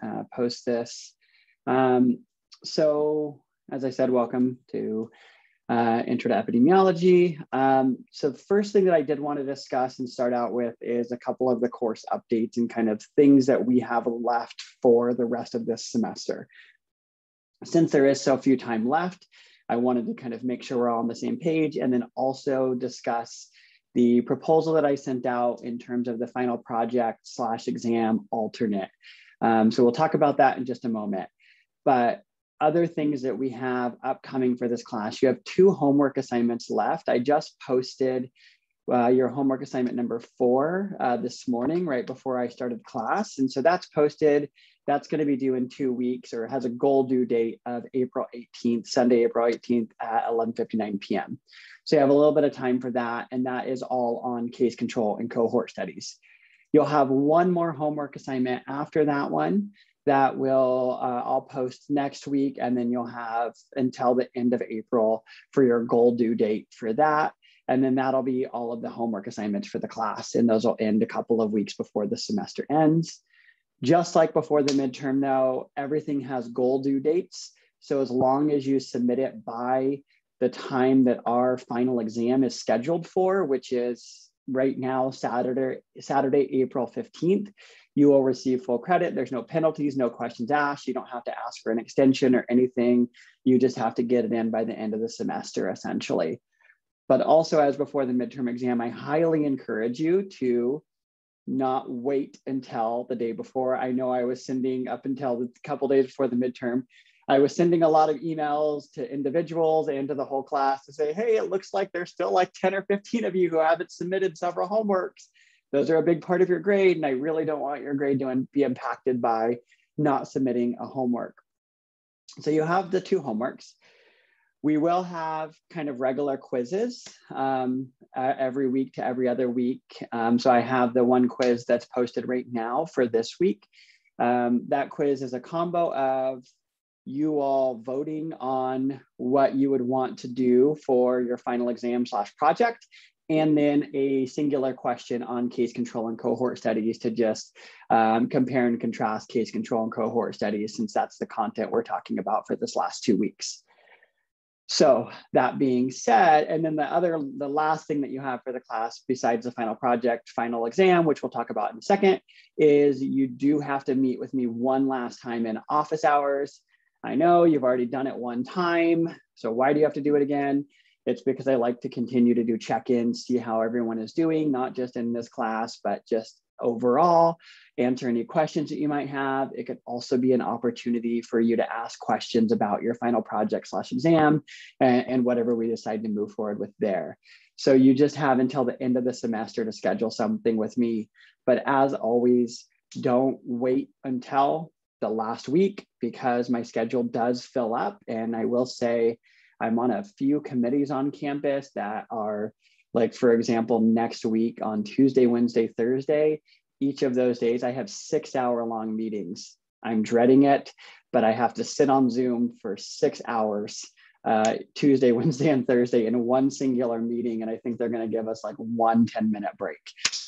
and post this. So as I said, welcome to Intro to Epidemiology. So the first thing that I did want to discuss and start out with is a couple of the course updates and kind of things that we have left for the rest of this semester. Since there is so few time left, I wanted to kind of make sure we're all on the same page and then also discuss the proposal that I sent out in terms of the final project / exam alternate. So we'll talk about that in just a moment. But other things that we have upcoming for this class, you have 2 homework assignments left. I just posted your homework assignment number 4 this morning, right before I started class. And so that's posted. That's going to be due in 2 weeks, or has a goal due date of April 18th, Sunday, April 18th at 11:59 p.m. So you have a little bit of time for that. And that is all on case control and cohort studies. You'll have one more homework assignment after that one that will, I'll post next week. And then you'll have until the end of April for your goal due date for that. And then that'll be all of the homework assignments for the class. And those will end a couple of weeks before the semester ends. Just like before the midterm though, everything has goal due dates. So as long as you submit it by the time that our final exam is scheduled for, which is right now, Saturday, April 15th, you will receive full credit. There's no penalties, no questions asked. You don't have to ask for an extension or anything. You just have to get it in by the end of the semester, essentially. But also, as before the midterm exam, I highly encourage you to not wait until the day before. I know I was sending up until a couple days before the midterm, I was sending a lot of emails to individuals and to the whole class to say, hey, it looks like there's still like 10 or 15 of you who haven't submitted several homeworks. Those are a big part of your grade, and I really don't want your grade to be impacted by not submitting a homework. So you have the 2 homeworks. We will have kind of regular quizzes every week to every other week. So I have the one quiz that's posted right now for this week. That quiz is a combo of you all voting on what you would want to do for your final exam / project, and then a singular question on case control and cohort studies to just compare and contrast case control and cohort studies, since that's the content we're talking about for this last 2 weeks. So that being said, and then the last thing that you have for the class besides the final project, final exam, which we'll talk about in a second, is you do have to meet with me one last time in office hours. I know you've already done it one time, so why do you have to do it again? It's because I like to continue to do check-ins, see how everyone is doing, not just in this class, but just overall, answer any questions that you might have. It could also be an opportunity for you to ask questions about your final project / exam and whatever we decide to move forward with there. So you just have until the end of the semester to schedule something with me. But as always, don't wait until the last week, because my schedule does fill up. And I will say I'm on a few committees on campus that are, like, for example, next week on Tuesday, Wednesday, Thursday, each of those days, I have 6-hour-long meetings. I'm dreading it, but I have to sit on Zoom for 6 hours, Tuesday, Wednesday, and Thursday in one singular meeting. And I think they're going to give us like 1 10-minute break.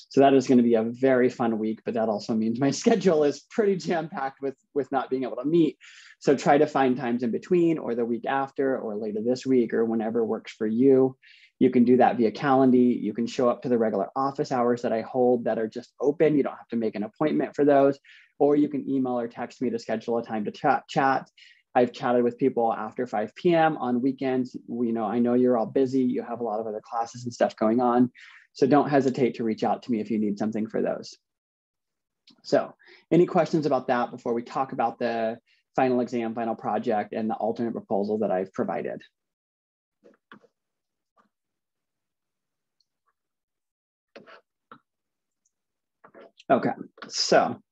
So that is going to be a very fun week, but that also means my schedule is pretty jam-packed with not being able to meet. So try to find times in between, or the week after, or later this week, or whenever works for you. You can do that via Calendly. You can show up to the regular office hours that I hold that are just open. You don't have to make an appointment for those, or you can email or text me to schedule a time to chat. I've chatted with people after 5 p.m. on weekends. I know you're all busy. You have a lot of other classes and stuff going on. So don't hesitate to reach out to me if you need something for those. So any questions about that before we talk about the final exam, final project, and the alternate proposal that I've provided? Okay, so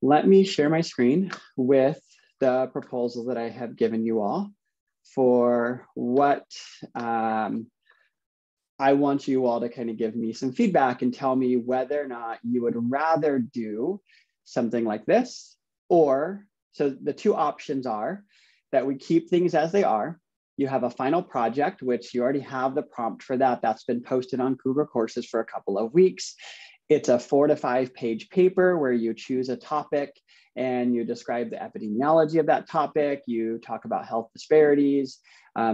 let me share my screen with the proposal that I have given you all for what I want you all to kind of give me some feedback and tell me whether or not you would rather do something like this, or, so the 2 options are that we keep things as they are. You have a final project, which you already have the prompt for that. That's been posted on Google Courses for a couple of weeks. It's a 4 to 5 page paper where you choose a topic and you describe the epidemiology of that topic. You talk about health disparities,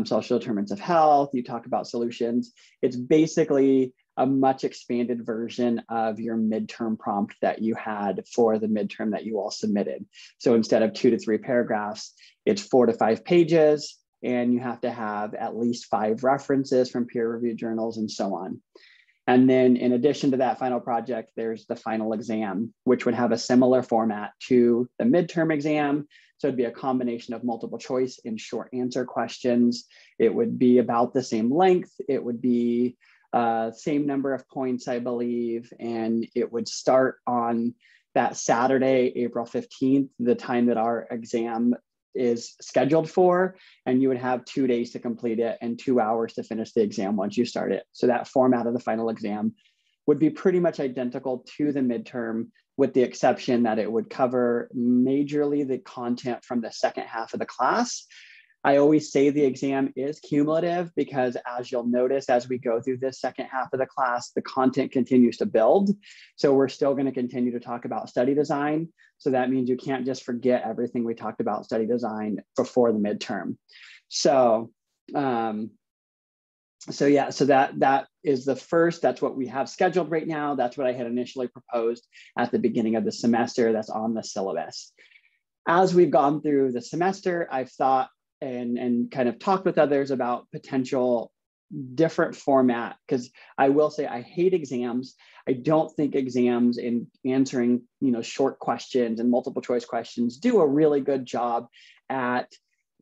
social determinants of health. You talk about solutions. It's basically a much expanded version of your midterm prompt that you had for the midterm that you all submitted. So instead of 2 to 3 paragraphs, it's 4 to 5 pages, and you have to have at least 5 references from peer-reviewed journals and so on. And then in addition to that final project, there's the final exam, which would have a similar format to the midterm exam. So it'd be a combination of multiple choice and short answer questions. It would be about the same length. It would be same number of points, I believe. And it would start on that Saturday, April 15th, the time that our exam is scheduled for, and you would have 2 days to complete it and 2 hours to finish the exam once you start it. So that format of the final exam would be pretty much identical to the midterm, with the exception that it would cover majorly the content from the second half of the class. I always say the exam is cumulative because, as you'll notice, as we go through this second half of the class, the content continues to build. So we're still going to continue to talk about study design. So that means you can't just forget everything we talked about study design before the midterm. So, that is the first. That's what we have scheduled right now. That's what I had initially proposed at the beginning of the semester. That's on the syllabus. As we've gone through the semester, I've thought and kind of talked with others about potential different format, because I will say I hate exams. I don't think exams in answering, short questions and multiple choice questions do a really good job at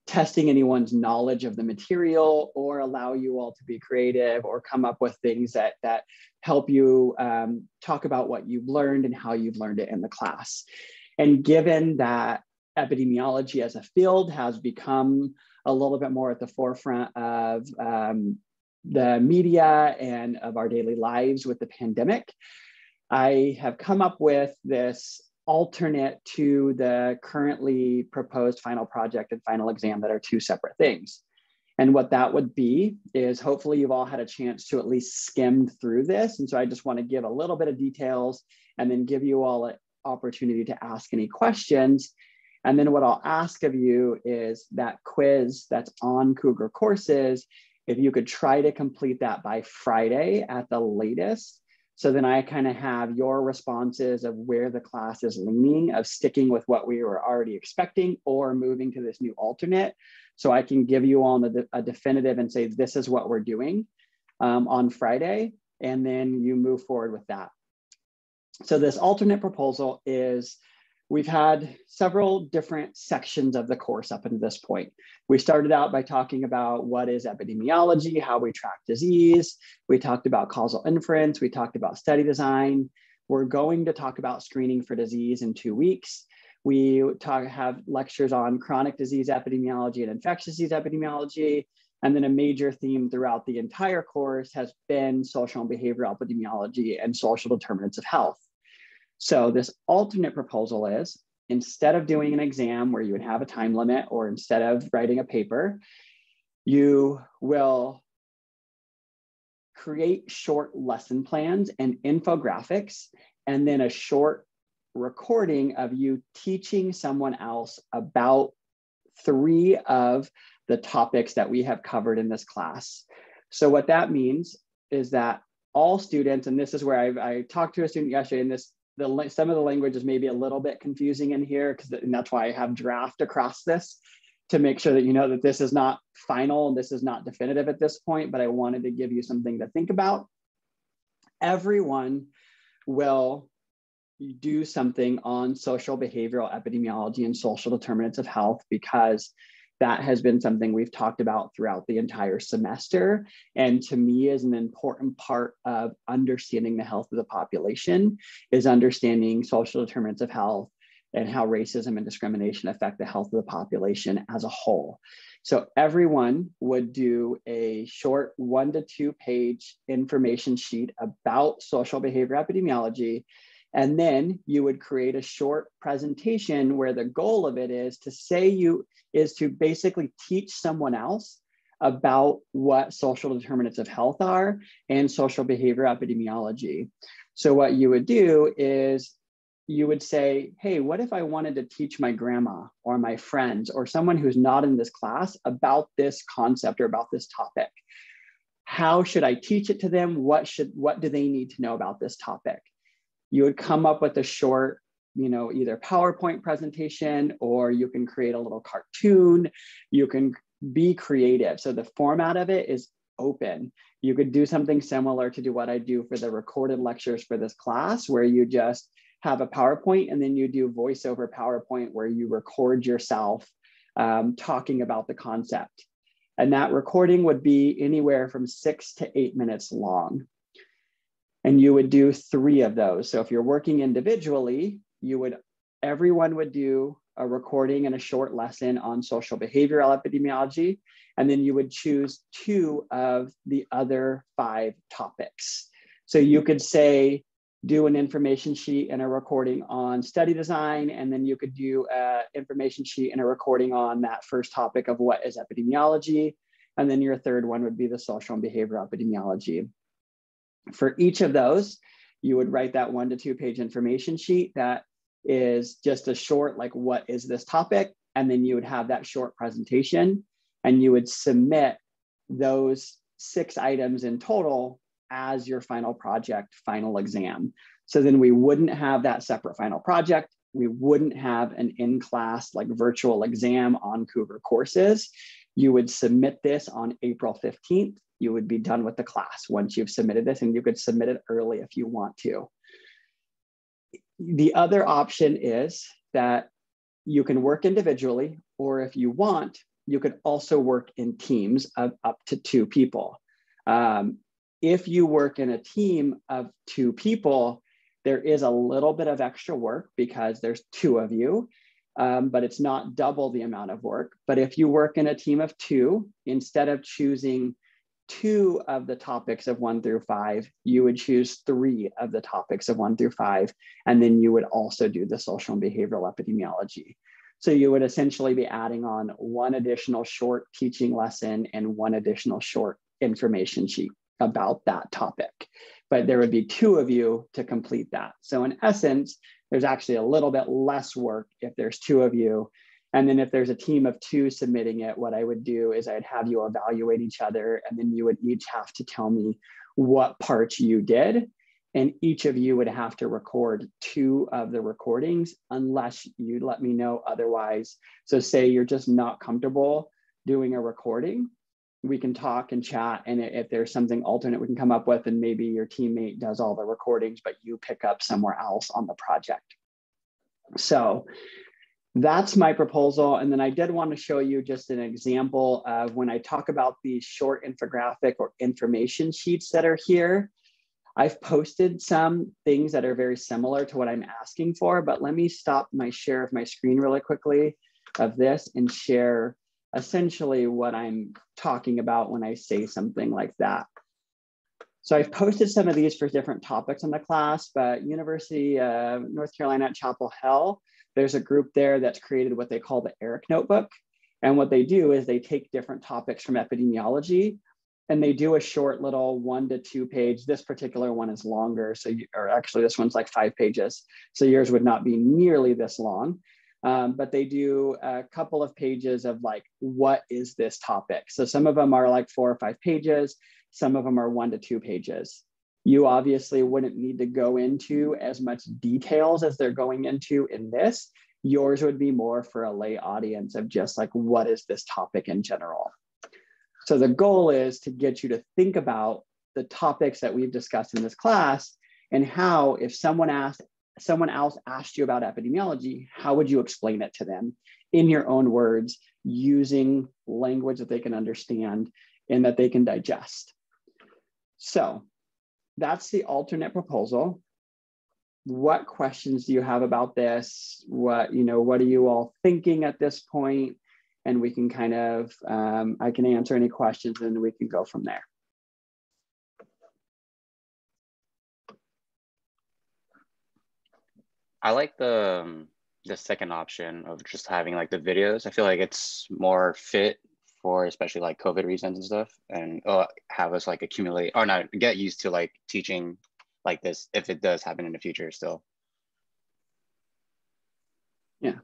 testing anyone's knowledge of the material or allow you all to be creative or come up with things that help you talk about what you've learned and how you've learned it in the class. And given that epidemiology as a field has become a little bit more at the forefront of the media and of our daily lives with the pandemic, I have come up with this alternate to the currently proposed final project and final exam that are 2 separate things. And what that would be is, hopefully you've all had a chance to at least skim through this. And so I just want to give a little bit of details and then give you all an opportunity to ask any questions. And then what I'll ask of you is that quiz that's on Cougar Courses, if you could try to complete that by Friday at the latest. So then I kind of have your responses of where the class is leaning, of sticking with what we were already expecting or moving to this new alternate. So I can give you all a definitive and say, this is what we're doing on Friday. And then you move forward with that. So this alternate proposal is, we've had several different sections of the course up until this point. We started out by talking about what is epidemiology, how we track disease. We talked about causal inference. We talked about study design. We're going to talk about screening for disease in 2 weeks. We have lectures on chronic disease epidemiology and infectious disease epidemiology. And then a major theme throughout the entire course has been social and behavioral epidemiology and social determinants of health. So this alternate proposal is, instead of doing an exam where you would have a time limit, or instead of writing a paper, you will create short lesson plans and infographics, and then a short recording of you teaching someone else about 3 of the topics that we have covered in this class. So what that means is that all students, and this is where I talked to a student yesterday, and some of the language is maybe a little bit confusing in here, and that's why I have draft across this, to make sure that you know that this is not final and this is not definitive at this point, but I wanted to give you something to think about. Everyone will do something on social behavioral epidemiology and social determinants of health, because that has been something we've talked about throughout the entire semester. And to me, is an important part of understanding the health of the population, is understanding social determinants of health and how racism and discrimination affect the health of the population as a whole. So everyone would do a short 1 to 2 page information sheet about social behavior epidemiology. And then you would create a short presentation where the goal of it is to basically teach someone else about what social determinants of health are and social behavior epidemiology. So what you would do is you would say, hey, what if I wanted to teach my grandma or my friends or someone who's not in this class about this concept or about this topic? How should I teach it to them? What do they need to know about this topic? You would come up with a short, either PowerPoint presentation, or you can create a little cartoon. You can be creative. So the format of it is open. You could do something similar to do what I do for the recorded lectures for this class, where you just have a PowerPoint and then you do voiceover PowerPoint where you record yourself talking about the concept. And that recording would be anywhere from 6 to 8 minutes long. And you would do 3 of those. So if you're working individually, everyone would do a recording and a short lesson on social behavioral epidemiology. And then you would choose 2 of the other 5 topics. So you could say, do an information sheet and a recording on study design, and then you could do an information sheet and a recording on that first topic of what is epidemiology. And then your third one would be the social and behavioral epidemiology. For each of those, you would write that 1 to 2 page information sheet that is just a short, like, what is this topic? And then you would have that short presentation, and you would submit those 6 items in total as your final project, final exam. So then we wouldn't have that separate final project. We wouldn't have an in-class, like, virtual exam on Cougar courses. You would submit this on April 15th. You would be done with the class once you've submitted this, and you could submit it early if you want to. The other option is that you can work individually, or if you want, you could also work in teams of up to 2 people. If you work in a team of 2 people, there is a little bit of extra work because there's 2 of you, but it's not double the amount of work. But if you work in a team of 2, instead of choosing 2 of the topics of 1 through 5, you would choose 3 of the topics of 1 through 5, and then you would also do the social and behavioral epidemiology. So you would essentially be adding on 1 additional short teaching lesson and 1 additional short information sheet about that topic. But there would be 2 of you to complete that. So in essence, there's actually a little bit less work if there's 2 of you. And then if there's a team of 2 submitting it, what I would do is I'd have you evaluate each other, and then you would each have to tell me what parts you did. And each of you would have to record 2 of the recordings unless you let me know otherwise. So say you're just not comfortable doing a recording, we can talk and chat. And if there's something alternate we can come up with, and maybe your teammate does all the recordings, but you pick up somewhere else on the project. So that's my proposal. And then I did want to show you just an example of when I talk about these short infographic or information sheets that are here. I've posted some things that are very similar to what I'm asking for, but let me stop my share of my screen really quickly of this and share essentially what I'm talking about when I say something like that. So I've posted some of these for different topics in the class, but University of North Carolina at Chapel Hill, there's a group there that's created what they call the ERIC notebook. And what they do is they take different topics from epidemiology, and they do a short little 1 to 2 page. This particular one is longer. So, or actually this one's like 5 pages. So yours would not be nearly this long. But they do a couple of pages of like, what is this topic? So some of them are like 4 or 5 pages. Some of them are 1 to 2 pages. You obviously wouldn't need to go into as much details as they're going into in this. Yours would be more for a lay audience of just like, what is this topic in general? So the goal is to get you to think about the topics that we've discussed in this class, and how, if someone else asked you about epidemiology, how would you explain it to them in your own words, using language that they can understand and that they can digest? So that's the alternate proposal. What questions do you have about this? What are you all thinking at this point? And we can kind of, I can answer any questions and we can go from there. I like the second option of just having like the videos. I feel like it's more fit for especially like COVID reasons and stuff, and have us like accumulate or not get used to like teaching like this if it does happen in the future still. Yeah,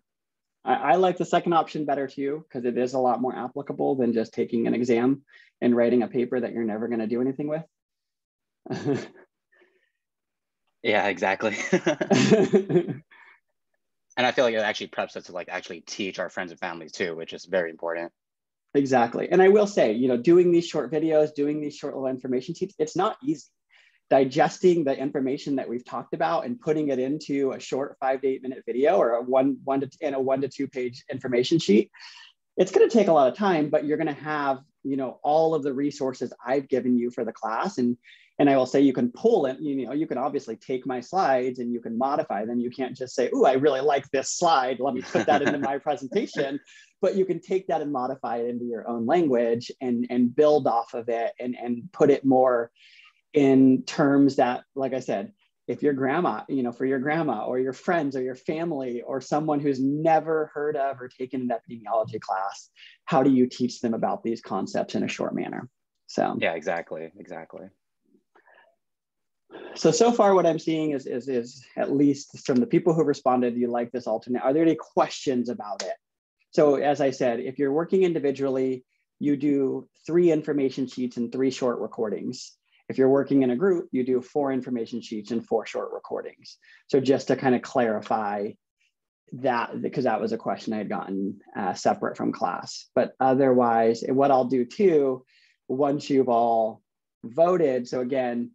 I like the second option better too, because it is a lot more applicable than just taking an exam and writing a paper that you're never going to do anything with. Yeah, exactly. And I feel like it actually preps us to like actually teach our friends and families too, which is very important. Exactly. And I will say, you know, doing these short videos, doing these short little information sheets, it's not easy. Digesting the information that we've talked about and putting it into a short 5 to 8 minute video or a one to 2 page information sheet, it's going to take a lot of time, but you're going to have, you know, all of the resources I've given you for the class. And I will say you can pull it, you know, you can obviously take my slides and you can modify them. You can't just say, oh, I really like this slide, let me put that into my presentation. But you can take that and modify it into your own language and build off of it and put it more in terms that, like I said, if your grandma, you know, for your grandma or your friends or your family or someone who's never heard of or taken an epidemiology class, how do you teach them about these concepts in a short manner? So yeah, exactly. So far what I'm seeing is at least from the people who responded, you like this alternate. Are there any questions about it? So as I said, if you're working individually, you do 3 information sheets and 3 short recordings. If you're working in a group, you do 4 information sheets and 4 short recordings. So just to kind of clarify that, because that was a question I had gotten separate from class. But otherwise, what I'll do too, once you've all voted, so again,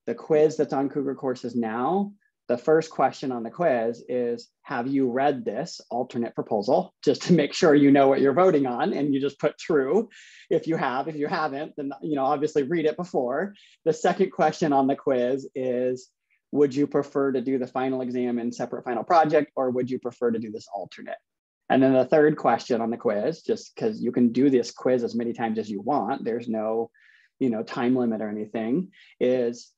the quiz that's on Cougar Courses now, the first question on the quiz is, have you read this alternate proposal? Just to make sure you know what you're voting on, and you just put true. If you have, if you haven't, then, you know, obviously read it before. The second question on the quiz is, would you prefer to do the final exam in separate final project, or would you prefer to do this alternate? And then the third question on the quiz, just because you can do this quiz as many times as you want, there's no, you know, time limit or anything, is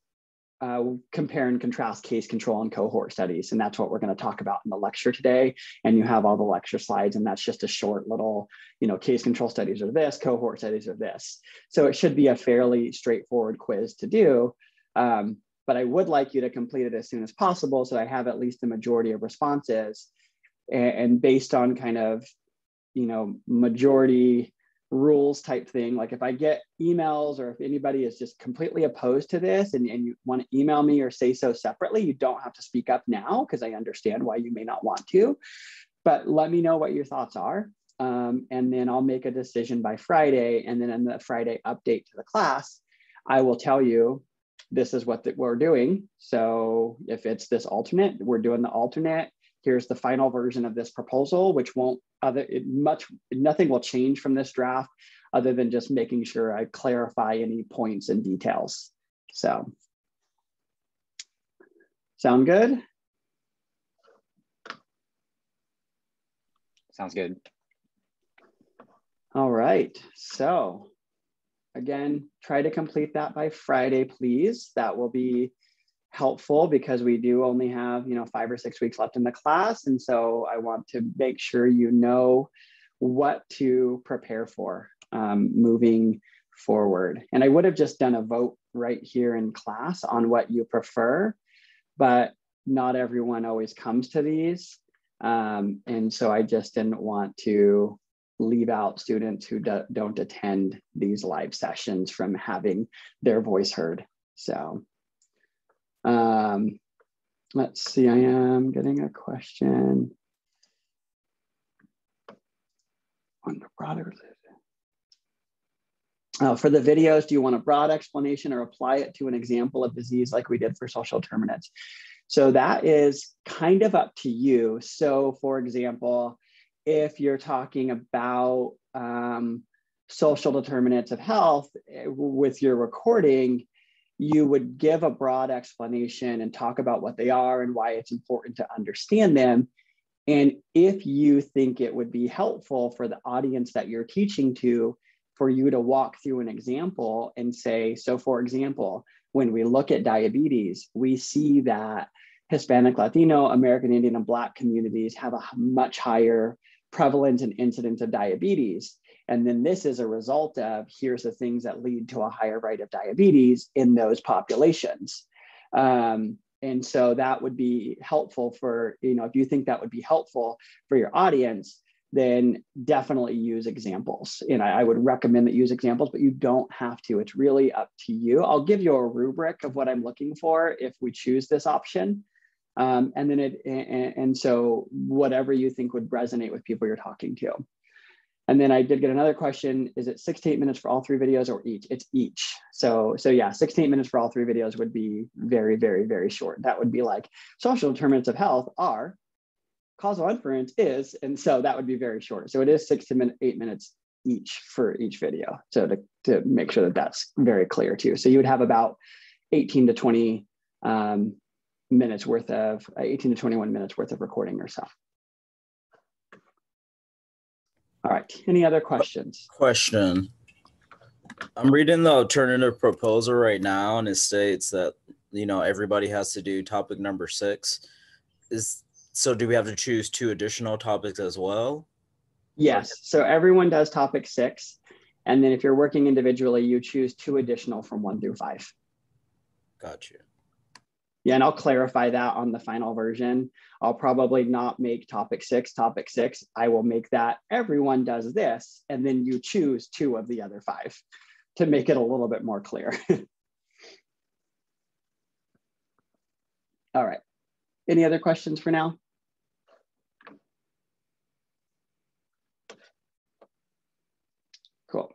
compare and contrast case control and cohort studies. And that's what we're going to talk about in the lecture today. And you have all the lecture slides, and that's just a short little, you know, case control studies are this, cohort studies are this. So it should be a fairly straightforward quiz to do. But I would like you to complete it as soon as possible, so I have at least the majority of responses. And based on kind of, you know, majority rules type thing, like if I get emails or if anybody is just completely opposed to this and you want to email me or say so separately, you don't have to speak up now, because I understand why you may not want to, but let me know what your thoughts are. And then I'll make a decision by Friday. And then in the Friday update to the class, I will tell you, this is what we're doing. So if it's this alternate, we're doing the alternate. Here's the final version of this proposal, which nothing will change from this draft other than just making sure I clarify any points and details. So, sound good? Sounds good. All right. So again, try to complete that by Friday, please. That will be helpful because we do only have, you know, 5 or 6 weeks left in the class. And so I want to make sure you know what to prepare for moving forward. And I would have just done a vote right here in class on what you prefer, but not everyone always comes to these. And so I just didn't want to leave out students who don't attend these live sessions from having their voice heard. So let's see, I am getting a question on the broader. For the videos, do you want a broad explanation or apply it to an example of disease like we did for social determinants? So that is kind of up to you. So for example, if you're talking about social determinants of health with your recording, you would give a broad explanation and talk about what they are and why it's important to understand them. And if you think it would be helpful for the audience that you're teaching to, for you to walk through an example and say, so for example, when we look at diabetes, we see that Hispanic, Latino, American Indian, and Black communities have a much higher prevalence and incidence of diabetes. And then this is a result of, here's the things that lead to a higher rate of diabetes in those populations. And so that would be helpful for, if you think that would be helpful for your audience, then definitely use examples. And I would recommend that you use examples, but you don't have to. It's really up to you. I'll give you a rubric of what I'm looking for if we choose this option. And so whatever you think would resonate with people you're talking to. And then I did get another question, is it 6 to 8 minutes for all 3 videos or each? It's each. So yeah, 6 to 8 minutes for all 3 videos would be very, very, very short. That would be like social determinants of health are, causal inference is, and so that would be very short. So it is 6 to 8 minutes each for each video. So to make sure that that's very clear too. So you would have about 18 to 20 minutes worth of, 18 to 21 minutes worth of recording or so. All right, any other questions? Question. I'm reading the alternative proposal right now, and it states that, everybody has to do topic number 6. So do we have to choose 2 additional topics as well? Yes, so everyone does topic 6. And then if you're working individually, you choose 2 additional from 1 through 5. Got you. Yeah, and I'll clarify that on the final version. I'll probably not make topic 6 topic 6. I will make that everyone does this, and then you choose 2 of the other 5 to make it a little bit more clear. All right, any other questions for now? Cool.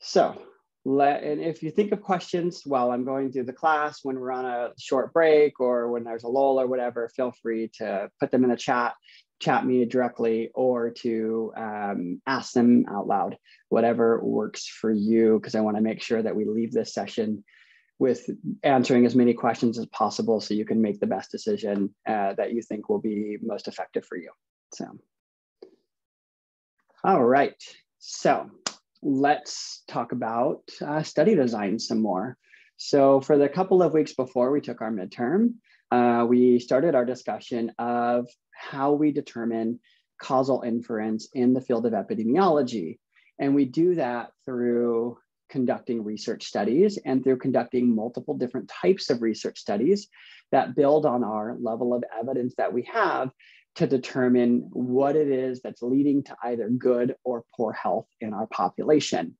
So, and if you think of questions while I'm going through the class, when we're on a short break or when there's a lull or whatever, feel free to put them in the chat me directly, or to ask them out loud, whatever works for you, because I want to make sure that we leave this session with answering as many questions as possible so you can make the best decision that you think will be most effective for you. So, all right. So let's talk about study design some more. So for the couple of weeks before we took our midterm, we started our discussion of how we determine causal inference in the field of epidemiology. And we do that through conducting research studies and through conducting multiple different types of research studies that build on our level of evidence that we have to determine what it is that's leading to either good or poor health in our population.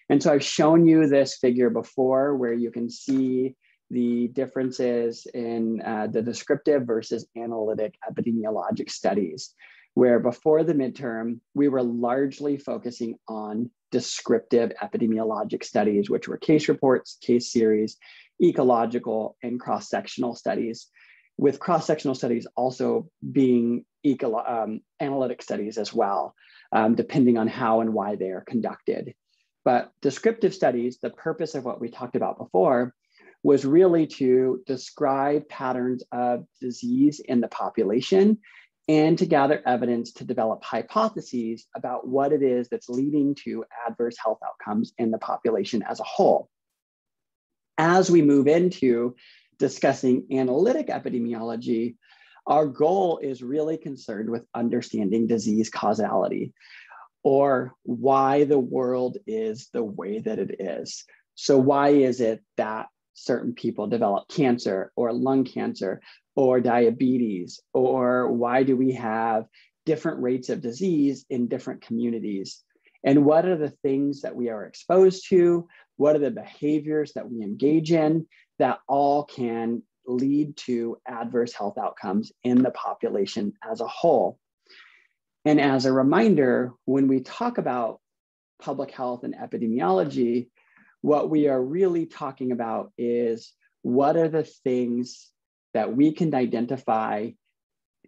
And so I've shown you this figure before where you can see the differences in the descriptive versus analytic epidemiologic studies, where before the midterm, we were largely focusing on descriptive epidemiologic studies, which were case reports, case series, ecological, and cross-sectional studies, with cross-sectional studies also being analytic studies as well, depending on how and why they are conducted. But descriptive studies, the purpose of what we talked about before, was really to describe patterns of disease in the population and to gather evidence to develop hypotheses about what it is that's leading to adverse health outcomes in the population as a whole. As we move into discussing analytic epidemiology, our goal is really concerned with understanding disease causality, or why the world is the way that it is. So why is it that certain people develop cancer or lung cancer or diabetes, or why do we have different rates of disease in different communities? And what are the things that we are exposed to? What are the behaviors that we engage in that all can lead to adverse health outcomes in the population as a whole? And as a reminder, when we talk about public health and epidemiology, what we are really talking about is what are the things that we can identify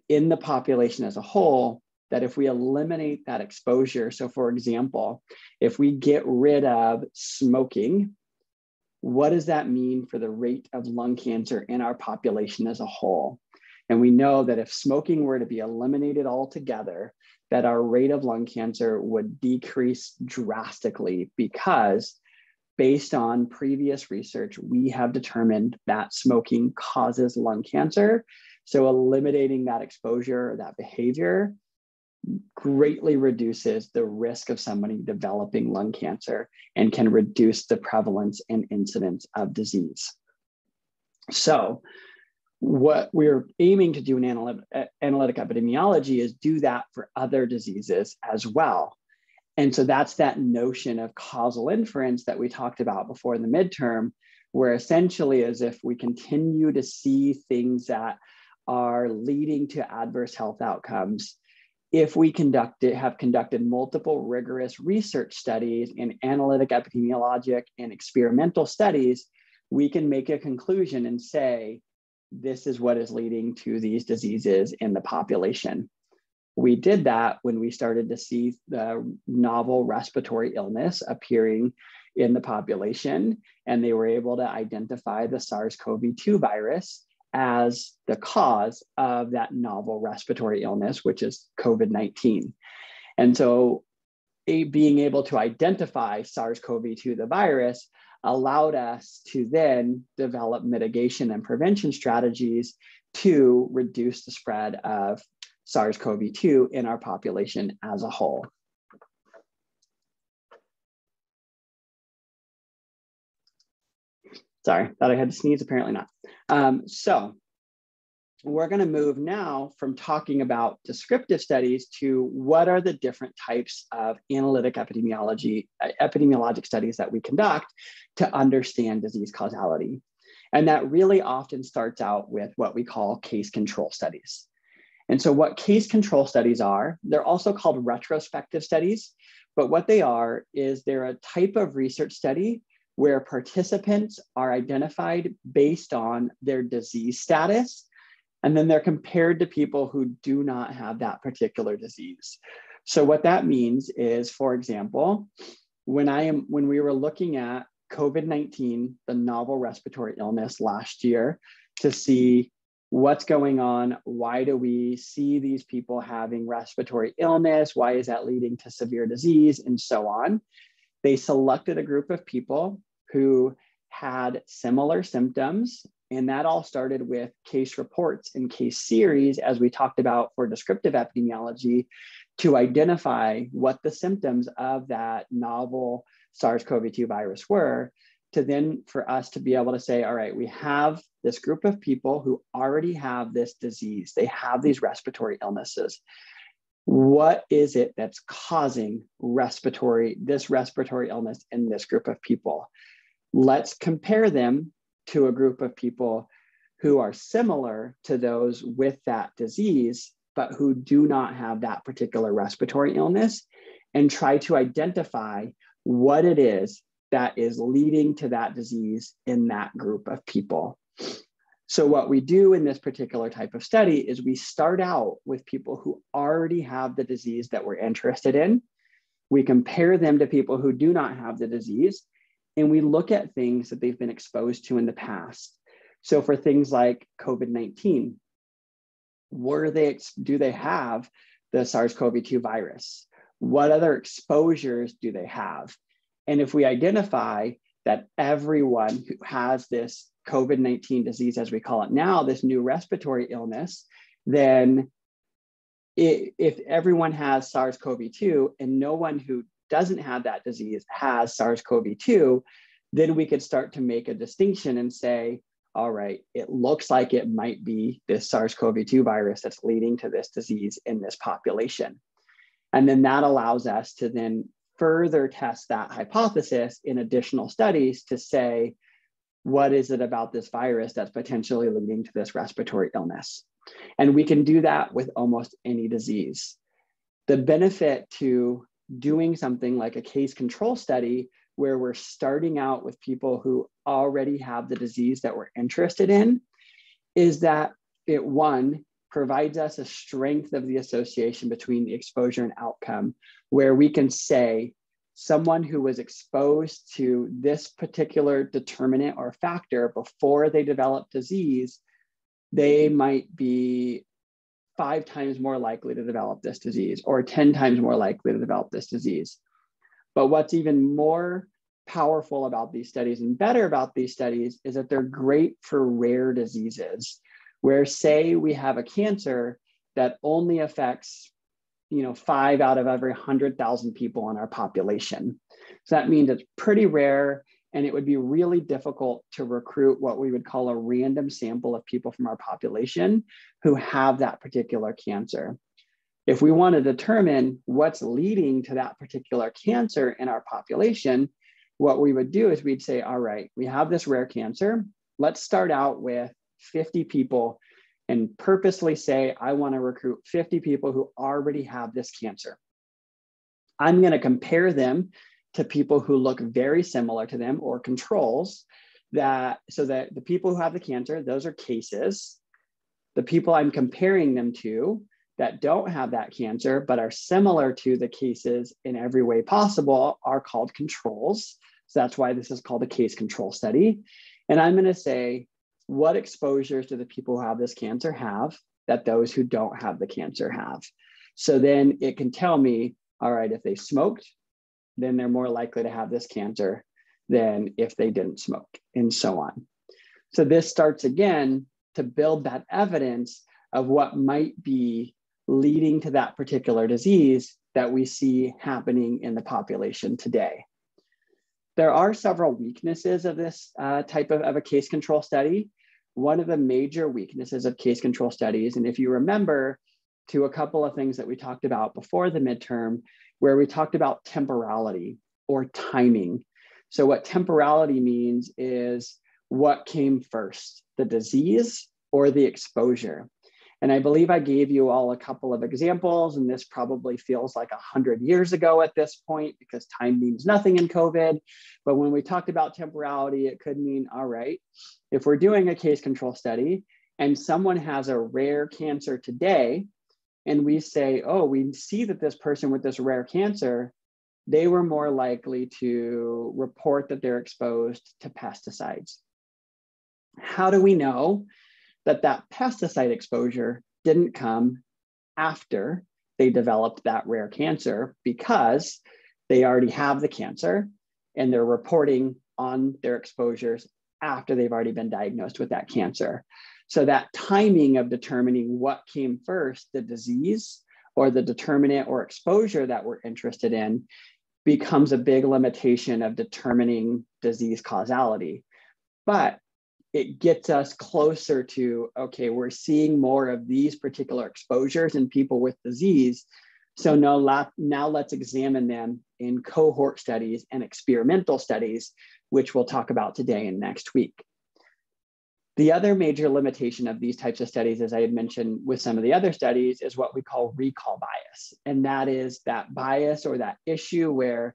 in the population as a whole that if we eliminate that exposure, so for example, if we get rid of smoking, what does that mean for the rate of lung cancer in our population as a whole? And we know that if smoking were to be eliminated altogether, that our rate of lung cancer would decrease drastically, because based on previous research, we have determined that smoking causes lung cancer. So eliminating that exposure, that behavior, greatly reduces the risk of somebody developing lung cancer and can reduce the prevalence and incidence of disease. So what we're aiming to do in analytic epidemiology is do that for other diseases as well. And so that's that notion of causal inference that we talked about before in the midterm, where essentially as if we continue to see things that are leading to adverse health outcomes, if we have conducted multiple rigorous research studies in analytic epidemiologic and experimental studies, we can make a conclusion and say, this is what is leading to these diseases in the population. We did that when we started to see the novel respiratory illness appearing in the population, and they were able to identify the SARS-CoV-2 virus as the cause of that novel respiratory illness, which is COVID-19. And so being able to identify SARS-CoV-2, the virus, allowed us to then develop mitigation and prevention strategies to reduce the spread of SARS-CoV-2 in our population as a whole. Sorry, thought I had to sneeze, apparently not. So we're going to move now from talking about descriptive studies to what are the different types of analytic epidemiologic studies that we conduct to understand disease causality. And that really often starts out with what we call case control studies. And so what case control studies are, they're also called retrospective studies, but what they are is they're a type of research study where participants are identified based on their disease status, and then they're compared to people who do not have that particular disease. So what that means is, for example, when we were looking at COVID-19, the novel respiratory illness last year, to see what's going on, why do we see these people having respiratory illness, why is that leading to severe disease, and so on. They selected a group of people who had similar symptoms, and that all started with case reports and case series, as we talked about for descriptive epidemiology, to identify what the symptoms of that novel SARS-CoV-2 virus were, to then for us to be able to say, all right, we have this group of people who already have this disease. They have these respiratory illnesses. What is it that's causing this respiratory illness in this group of people? Let's compare them to a group of people who are similar to those with that disease, but who do not have that particular respiratory illness, and try to identify what it is that is leading to that disease in that group of people. So what we do in this particular type of study is we start out with people who already have the disease that we're interested in. We compare them to people who do not have the disease, and we look at things that they've been exposed to in the past. So for things like COVID-19, do they have the SARS-CoV-2 virus? What other exposures do they have? And if we identify that everyone who has this COVID-19 disease, as we call it now, this new respiratory illness, then if everyone has SARS-CoV-2 and no one who doesn't have that disease has SARS-CoV-2, then we could start to make a distinction and say, all right, it looks like it might be this SARS-CoV-2 virus that's leading to this disease in this population. And then that allows us to then further test that hypothesis in additional studies to say, what is it about this virus that's potentially leading to this respiratory illness? And we can do that with almost any disease. The benefit to doing something like a case control study, where we're starting out with people who already have the disease that we're interested in, is that it, one, provides us a strength of the association between the exposure and outcome, where we can say someone who was exposed to this particular determinant or factor before they developed disease, they might be 5 times more likely to develop this disease, or 10 times more likely to develop this disease. But what's even more powerful about these studies and better about these studies is that they're great for rare diseases, where say we have a cancer that only affects 5 out of every 100,000 people in our population. So that means it's pretty rare, and it would be really difficult to recruit what we would call a random sample of people from our population who have that particular cancer. If we want to determine what's leading to that particular cancer in our population, what we would do is we'd say, all right, we have this rare cancer. Let's start out with 50 people and purposely say, I want to recruit 50 people who already have this cancer. I'm going to compare them to people who look very similar to them, or controls, so that the people who have the cancer, those are cases. The people I'm comparing them to that don't have that cancer but are similar to the cases in every way possible are called controls. So that's why this is called a case control study. And I'm going to say, what exposures do the people who have this cancer have that those who don't have the cancer have? So then it can tell me, all right, if they smoked, then they're more likely to have this cancer than if they didn't smoke, and so on. So this starts again to build that evidence of what might be leading to that particular disease that we see happening in the population today. There are several weaknesses of this type of a case control study. One of the major weaknesses of case control studies, and if you remember to a couple of things that we talked about before the midterm, where we talked about temporality or timing. So what temporality means is what came first, the disease or the exposure. And I believe I gave you all a couple of examples, and this probably feels like 100 years ago at this point because time means nothing in COVID. But when we talked about temporality, it could mean, all right, if we're doing a case control study and someone has a rare cancer today, and we say, oh, we see that this person with this rare cancer, they were more likely to report that they're exposed to pesticides. How do we know that that pesticide exposure didn't come after they developed that rare cancer? Because they already have the cancer and they're reporting on their exposures after they've already been diagnosed with that cancer. So that timing of determining what came first, the disease or the determinant or exposure that we're interested in, becomes a big limitation of determining disease causality. But it gets us closer to, okay, we're seeing more of these particular exposures in people with disease. So now let's examine them in cohort studies and experimental studies, which we'll talk about today and next week. The other major limitation of these types of studies, as I had mentioned with some of the other studies, is what we call recall bias. And that is that bias or that issue where,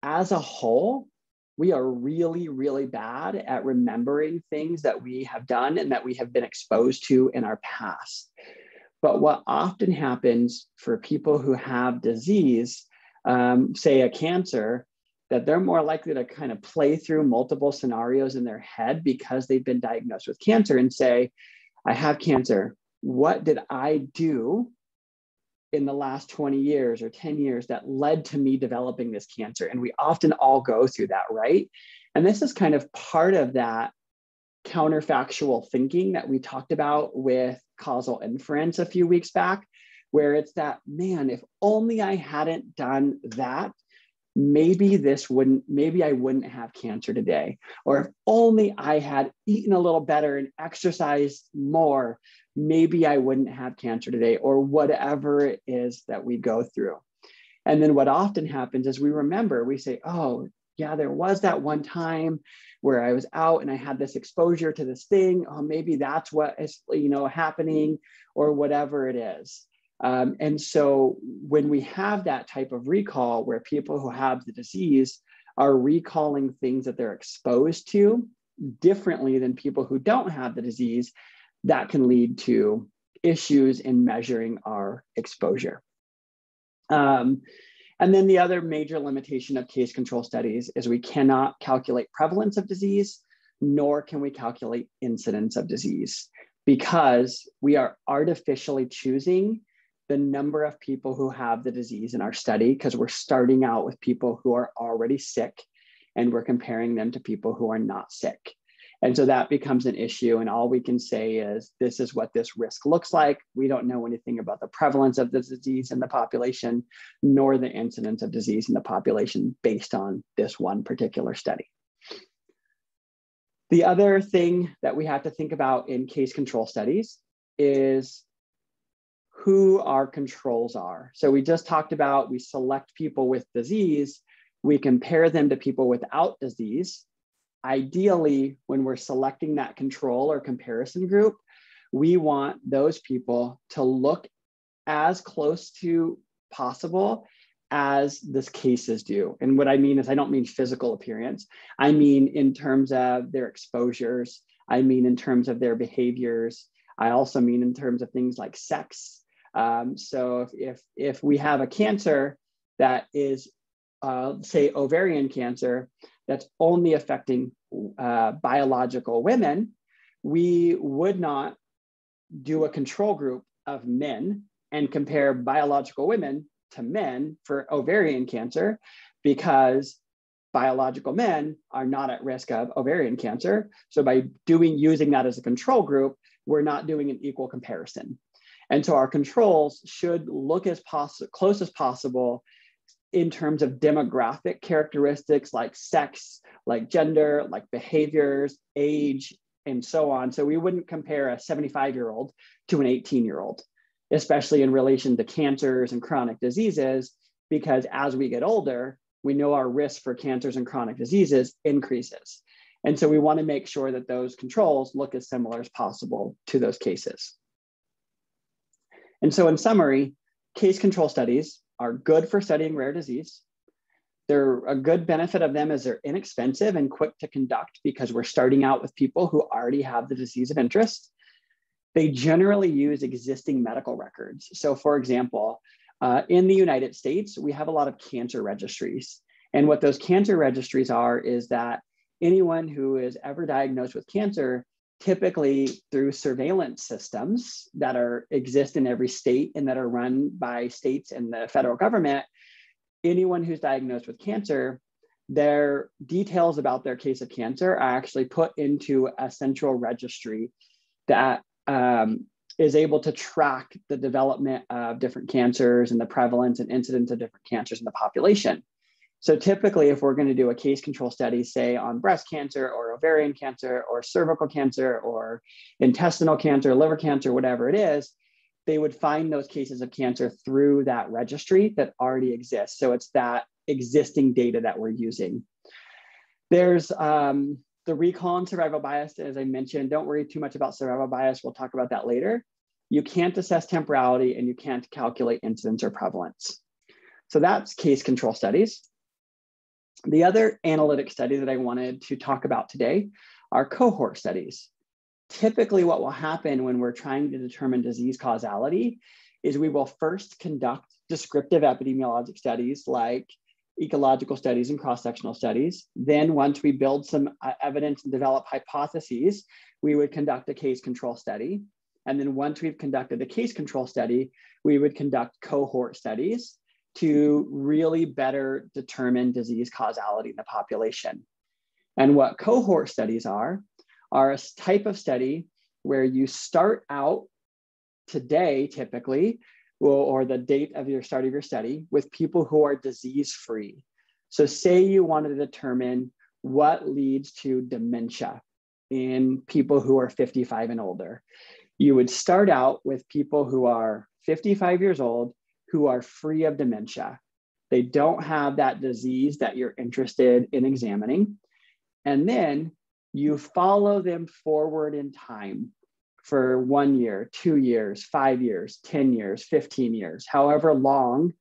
as a whole, we are really, really bad at remembering things that we have done and that we have been exposed to in our past. But what often happens for people who have disease, say a cancer, that they're more likely to kind of play through multiple scenarios in their head because they've been diagnosed with cancer and say, I have cancer. What did I do in the last 20 years or 10 years that led to me developing this cancer? And we often all go through that, right? And this is kind of part of that counterfactual thinking that we talked about with causal inference a few weeks back, where it's that, man, if only I hadn't done that, maybe I wouldn't have cancer today. Or if only I had eaten a little better and exercised more, maybe I wouldn't have cancer today, or whatever it is that we go through. And then what often happens is we say, oh, yeah, there was that one time where I was out and I had this exposure to this thing. Oh, maybe that's what is, happening, or whatever it is. And so when we have that type of recall where people who have the disease are recalling things that they're exposed to differently than people who don't have the disease, that can lead to issues in measuring our exposure. And then the other major limitation of case control studies is we cannot calculate prevalence of disease, nor can we calculate incidence of disease, because we are artificially choosing the number of people who have the disease in our study, because we're starting out with people who are already sick and we're comparing them to people who are not sick. And so that becomes an issue. And all we can say is, this is what this risk looks like. We don't know anything about the prevalence of the disease in the population, nor the incidence of disease in the population based on this one particular study. The other thing that we have to think about in case control studies is who our controls are. So we just talked about, we select people with disease, we compare them to people without disease. Ideally, when we're selecting that control or comparison group, we want those people to look as close to possible as this cases do. And what I mean is, I don't mean physical appearance. I mean in terms of their exposures. I mean in terms of their behaviors. I also mean in terms of things like sex. So if we have a cancer that is, say, ovarian cancer, that's only affecting biological women, we would not do a control group of men and compare biological women to men for ovarian cancer, because biological men are not at risk of ovarian cancer. So by using that as a control group, we're not doing an equal comparison. And so our controls should look as close as possible in terms of demographic characteristics like sex, like gender, like behaviors, age, and so on. So we wouldn't compare a 75-year-old to an 18-year-old, especially in relation to cancers and chronic diseases, because as we get older, we know our risk for cancers and chronic diseases increases. And so we want to make sure that those controls look as similar as possible to those cases. And so in summary, case control studies are good for studying rare disease. They're a good benefit of them is they're inexpensive and quick to conduct because we're starting out with people who already have the disease of interest. They generally use existing medical records. So for example, in the United States, we have a lot of cancer registries. And what those cancer registries are is that anyone who is ever diagnosed with cancer, typically through surveillance systems that exist in every state and that are run by states and the federal government, anyone who's diagnosed with cancer, their details about their case of cancer are actually put into a central registry that is able to track the development of different cancers and the prevalence and incidence of different cancers in the population. So typically, if we're going to do a case control study, say on breast cancer or ovarian cancer or cervical cancer or intestinal cancer, liver cancer, whatever it is, they would find those cases of cancer through that registry that already exists. So it's that existing data that we're using. There's the recall and survival bias, as I mentioned. Don't worry too much about survival bias. We'll talk about that later. You can't assess temporality and you can't calculate incidence or prevalence. So that's case control studies. The other analytic study that I wanted to talk about today are cohort studies. Typically, what will happen when we're trying to determine disease causality is we will first conduct descriptive epidemiologic studies like ecological studies and cross-sectional studies. Then once we build some evidence and develop hypotheses, we would conduct a case control study. And then once we've conducted a case control study, we would conduct cohort studies to really better determine disease causality in the population. And what cohort studies are a type of study where you start out today, typically, or the date of your start of your study, with people who are disease-free. So say you want to determine what leads to dementia in people who are 55 and older. You would start out with people who are 55 years old, who are free of dementia. They don't have that disease that you're interested in examining. And then you follow them forward in time for 1 year, 2 years, 5 years, 10 years, 15 years, however long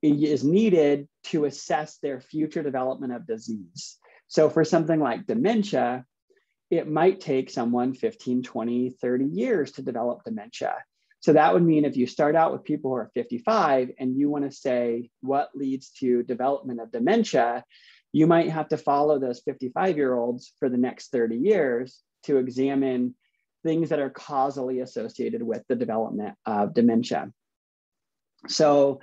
is needed to assess their future development of disease. So for something like dementia, it might take someone 15, 20, 30 years to develop dementia. So that would mean if you start out with people who are 55 and you want to say what leads to development of dementia, you might have to follow those 55-year-olds for the next 30 years to examine things that are causally associated with the development of dementia. So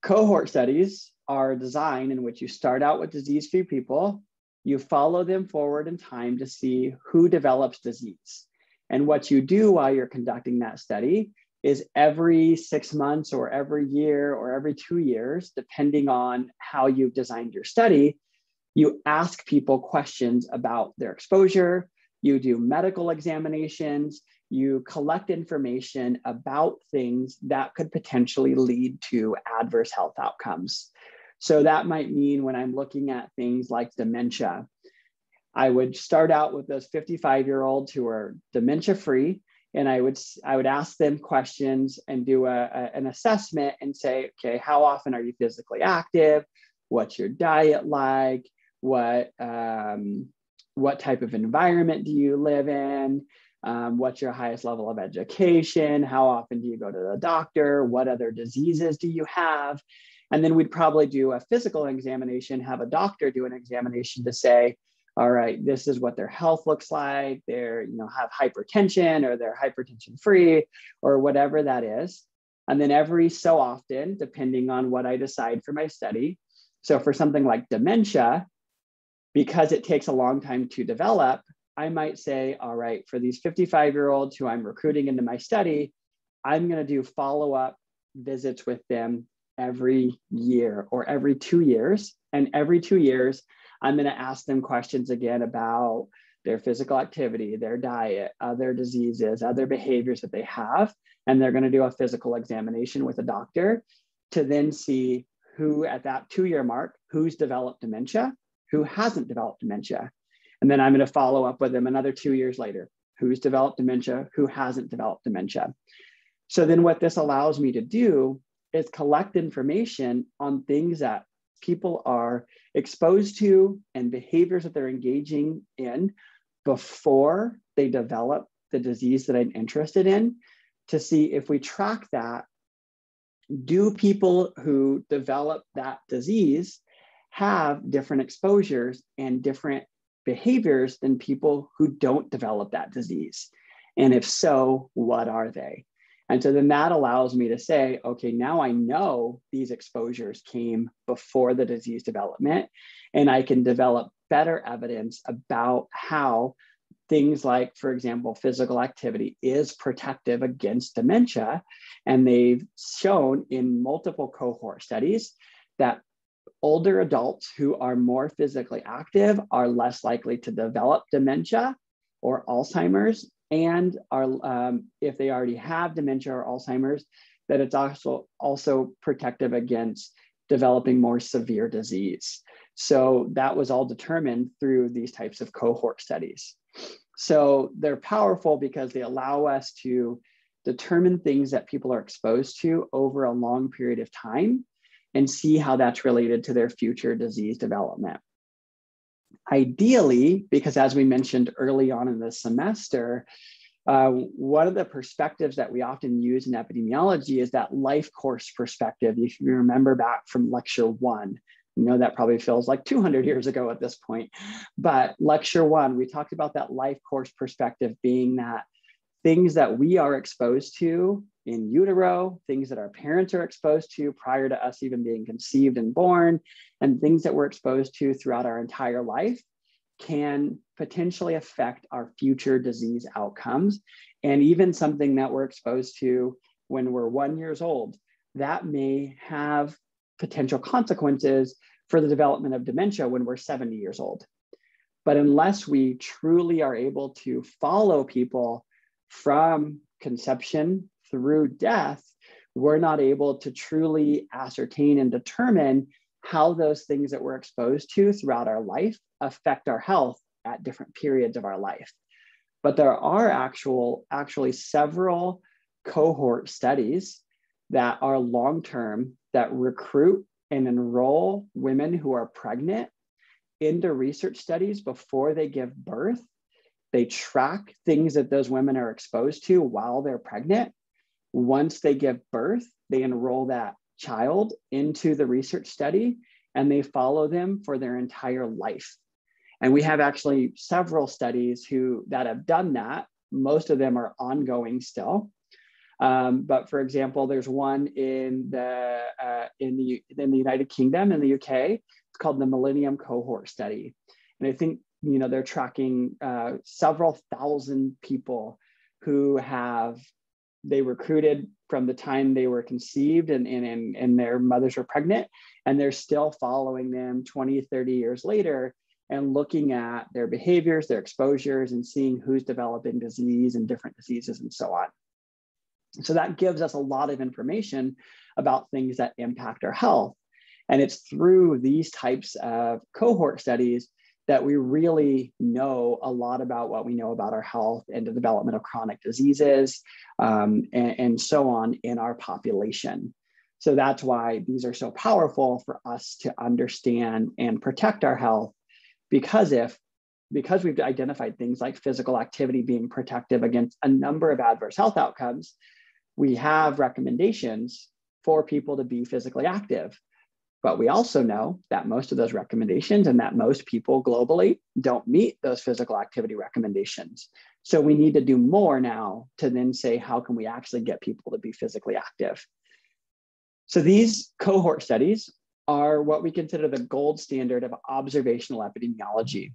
cohort studies are a design in which you start out with disease-free people, You follow them forward in time to see who develops disease. And what you do while you're conducting that study is every 6 months or every year or every 2 years, depending on how you've designed your study, you ask people questions about their exposure, you do medical examinations, you collect information about things that could potentially lead to adverse health outcomes. So that might mean when I'm looking at things like dementia, I would start out with those 55-year-olds who are dementia-free, and I would ask them questions and do an assessment and say, okay, how often are you physically active? What's your diet like? What type of environment do you live in? What's your highest level of education? How often do you go to the doctor? What other diseases do you have? And then we'd probably do a physical examination, have a doctor do an examination to say, all right, this is what their health looks like. They're, have hypertension, or they're hypertension free, or whatever that is. And then every so often, depending on what I decide for my study. So for something like dementia, because it takes a long time to develop, I might say, all right, for these 55-year-olds who I'm recruiting into my study, I'm going to do follow-up visits with them every year or every 2 years. And every 2 years, I'm going to ask them questions again about their physical activity, their diet, other diseases, other behaviors that they have. And they're going to do a physical examination with a doctor to then see who at that 2-year mark, who's developed dementia, who hasn't developed dementia. And then I'm going to follow up with them another 2 years later, who's developed dementia, who hasn't developed dementia. So then what this allows me to do is collect information on things that people are exposed to and behaviors that they're engaging in before they develop the disease that I'm interested in, to see if we track that, do people who develop that disease have different exposures and different behaviors than people who don't develop that disease? And if so, what are they? And so then that allows me to say, okay, now I know these exposures came before the disease development, and I can develop better evidence about how things like, for example, physical activity is protective against dementia. And they've shown in multiple cohort studies that older adults who are more physically active are less likely to develop dementia or Alzheimer's, and are, if they already have dementia or Alzheimer's, that it's also protective against developing more severe disease. So that was all determined through these types of cohort studies. So they're powerful because they allow us to determine things that people are exposed to over a long period of time and see how that's related to their future disease development. Ideally, because as we mentioned early on in the semester, one of the perspectives that we often use in epidemiology is that life course perspective. If you remember back from lecture 1, that probably feels like 200 years ago at this point, but lecture 1, we talked about that life course perspective being that things that we are exposed to in utero, things that our parents are exposed to prior to us even being conceived and born, and things that we're exposed to throughout our entire life can potentially affect our future disease outcomes. And even something that we're exposed to when we're 1 year old, that may have potential consequences for the development of dementia when we're 70 years old. But unless we truly are able to follow people from conception through death, we're not able to truly ascertain and determine how those things that we're exposed to throughout our life affect our health at different periods of our life. But there are actually several cohort studies that are long-term that recruit and enroll women who are pregnant into research studies before they give birth. They track things that those women are exposed to while they're pregnant. Once they give birth, they enroll that child into the research study and they follow them for their entire life. And we have actually several studies that have done that. Most of them are ongoing still. But for example, there's one in the United Kingdom, in the UK. It's called the Millennium Cohort Study. And I think, they're tracking several thousand people who they recruited from the time they were conceived and their mothers were pregnant, and they're still following them 20, 30 years later and looking at their behaviors, their exposures, and seeing who's developing disease and different diseases and so on. So that gives us a lot of information about things that impact our health. And it's through these types of cohort studies that we really know a lot about what we know about our health and the development of chronic diseases and so on in our population. So that's why these are so powerful for us to understand and protect our health, because we've identified things like physical activity being protective against a number of adverse health outcomes, we have recommendations for people to be physically active. But we also know that most of those recommendations and that most people globally don't meet those physical activity recommendations. So we need to do more now to then say, how can we actually get people to be physically active? So these cohort studies are what we consider the gold standard of observational epidemiology.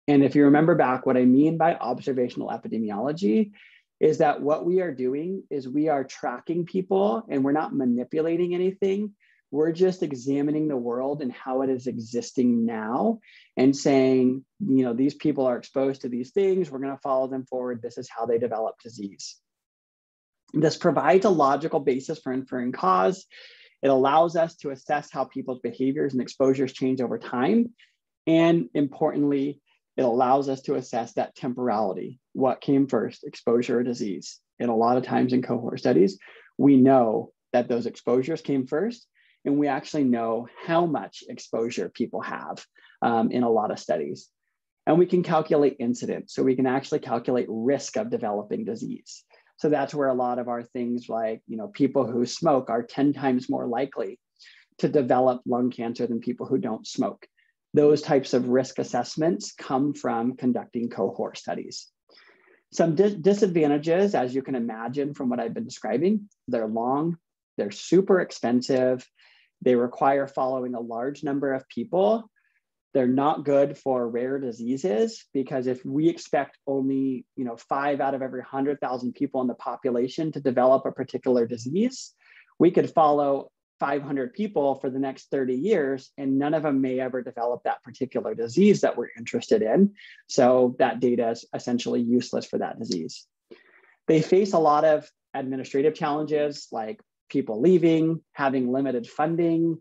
And if you remember back, what I mean by observational epidemiology is that what we are doing is we are tracking people and we're not manipulating anything. We're just examining the world and how it is existing now and saying, these people are exposed to these things. We're going to follow them forward. This is how they develop disease. This provides a logical basis for inferring cause. It allows us to assess how people's behaviors and exposures change over time. And importantly, it allows us to assess that temporality. What came first, exposure or disease? And a lot of times in cohort studies, we know that those exposures came first. And we actually know how much exposure people have in a lot of studies. And we can calculate incidence. So we can actually calculate risk of developing disease. So that's where a lot of our things like, people who smoke are 10 times more likely to develop lung cancer than people who don't smoke. Those types of risk assessments come from conducting cohort studies. Some disadvantages, as you can imagine from what I've been describing, they're long, they're super expensive. They require following a large number of people. They're not good for rare diseases, because if we expect only 5 out of every 100,000 people in the population to develop a particular disease, we could follow 500 people for the next 30 years, and none of them may ever develop that particular disease that we're interested in. So that data is essentially useless for that disease. They face a lot of administrative challenges, like people leaving, having limited funding,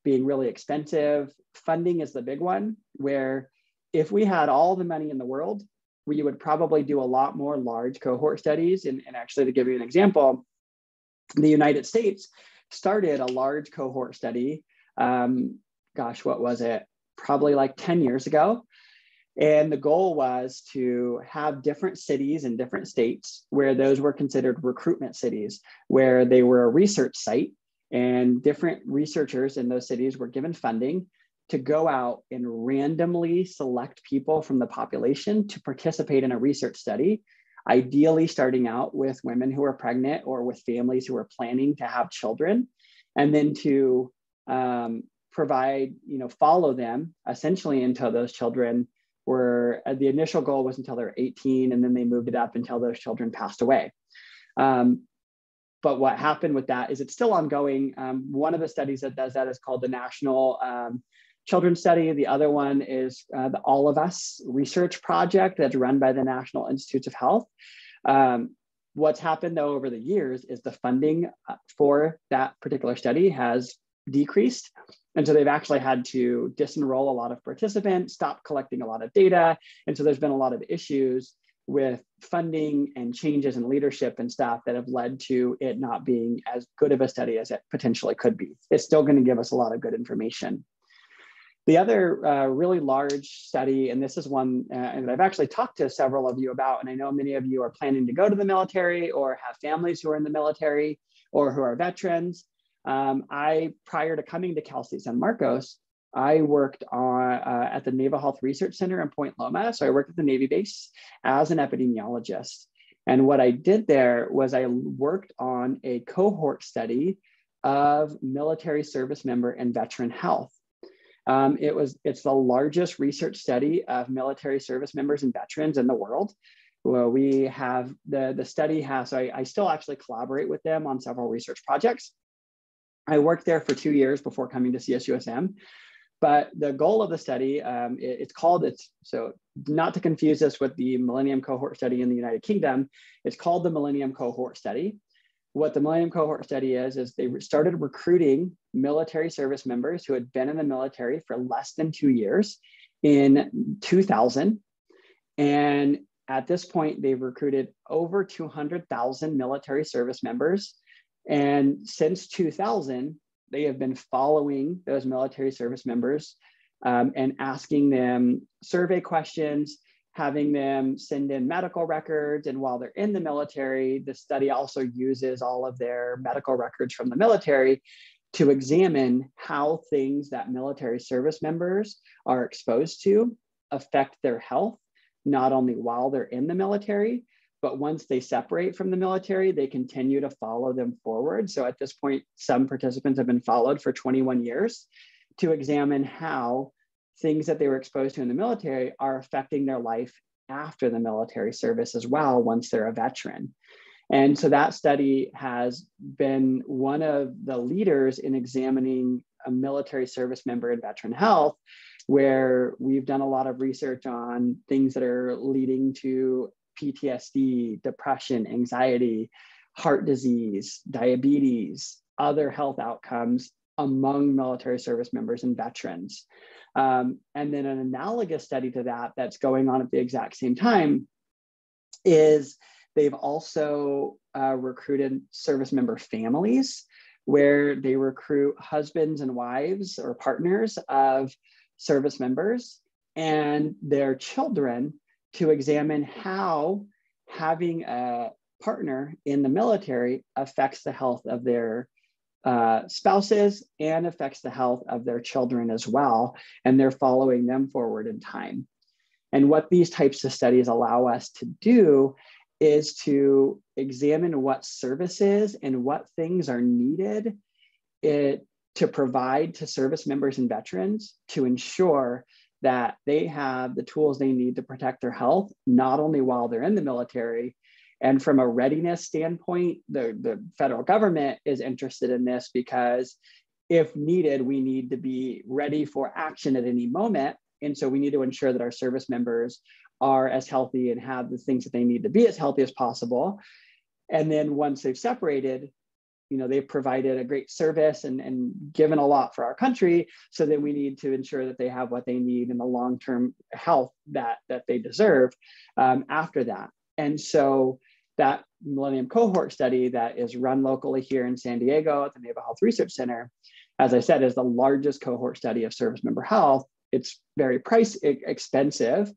being really expensive. Funding is the big one, where if we had all the money in the world, we would probably do a lot more large cohort studies. And actually, to give you an example, the United States started a large cohort study, what was it? Probably like 10 years ago. And the goal was to have different cities in different states where those were considered recruitment cities, where they were a research site, and different researchers in those cities were given funding to go out and randomly select people from the population to participate in a research study, ideally starting out with women who are pregnant or with families who are planning to have children, and then to follow them essentially until those children were, the initial goal was until they were 18, and then they moved it up until those children passed away. But what happened with that is it's still ongoing. One of the studies that does that is called the National Children's Study. The other one is the All of Us research project that's run by the National Institutes of Health. What's happened though over the years is the funding for that particular study has decreased. And so they've actually had to disenroll a lot of participants, stop collecting a lot of data. And so there's been a lot of issues with funding and changes in leadership and stuff that have led to it not being as good of a study as it potentially could be. It's still going to give us a lot of good information. The other really large study, and this is one that I've actually talked to several of you about, and I know many of you are planning to go to the military or have families who are in the military or who are veterans. Prior to coming to Cal State San Marcos, I worked at the Naval Health Research Center in Point Loma. So I worked at the Navy base as an epidemiologist. And what I did there was I worked on a cohort study of military service member and veteran health. It's the largest research study of military service members and veterans in the world. Well, we have the study has, so I still actually collaborate with them on several research projects. I worked there for 2 years before coming to CSUSM. But the goal of the study, so not to confuse this with the Millennium Cohort Study in the United Kingdom, it's called the Millennium Cohort Study. What the Millennium Cohort Study is they started recruiting military service members who had been in the military for less than 2 years in 2000. And at this point, they've recruited over 200,000 military service members. And since 2000, they have been following those military service members and asking them survey questions, having them send in medical records. And while they're in the military, the study also uses all of their medical records from the military to examine how things that military service members are exposed to affect their health, not only while they're in the military, but once they separate from the military, they continue to follow them forward. So at this point, some participants have been followed for 21 years to examine how things that they were exposed to in the military are affecting their life after the military service as well, once they're a veteran. And so that study has been one of the leaders in examining a military service member and veteran health, where we've done a lot of research on things that are leading to PTSD, depression, anxiety, heart disease, diabetes, other health outcomes among military service members and veterans. And then an analogous study to that that's going on at the exact same time is they've also recruited service member families, where they recruit husbands and wives or partners of service members and their children to examine how having a partner in the military affects the health of their spouses and affects the health of their children as well. And they're following them forward in time. And what these types of studies allow us to do is to examine what services and what things are needed to provide to service members and veterans to ensure that they have the tools they need to protect their health, not only while they're in the military. And from a readiness standpoint, the federal government is interested in this because if needed, we need to be ready for action at any moment. And so we need to ensure that our service members are as healthy and have the things that they need to be as healthy as possible. And then once they've separated, they've provided a great service and given a lot for our country. So then we need to ensure that they have what they need in the long-term health that they deserve after that. And so that Millennium Cohort Study that is run locally here in San Diego at the Naval Health Research Center, as I said, is the largest cohort study of service member health. It's very price expensive,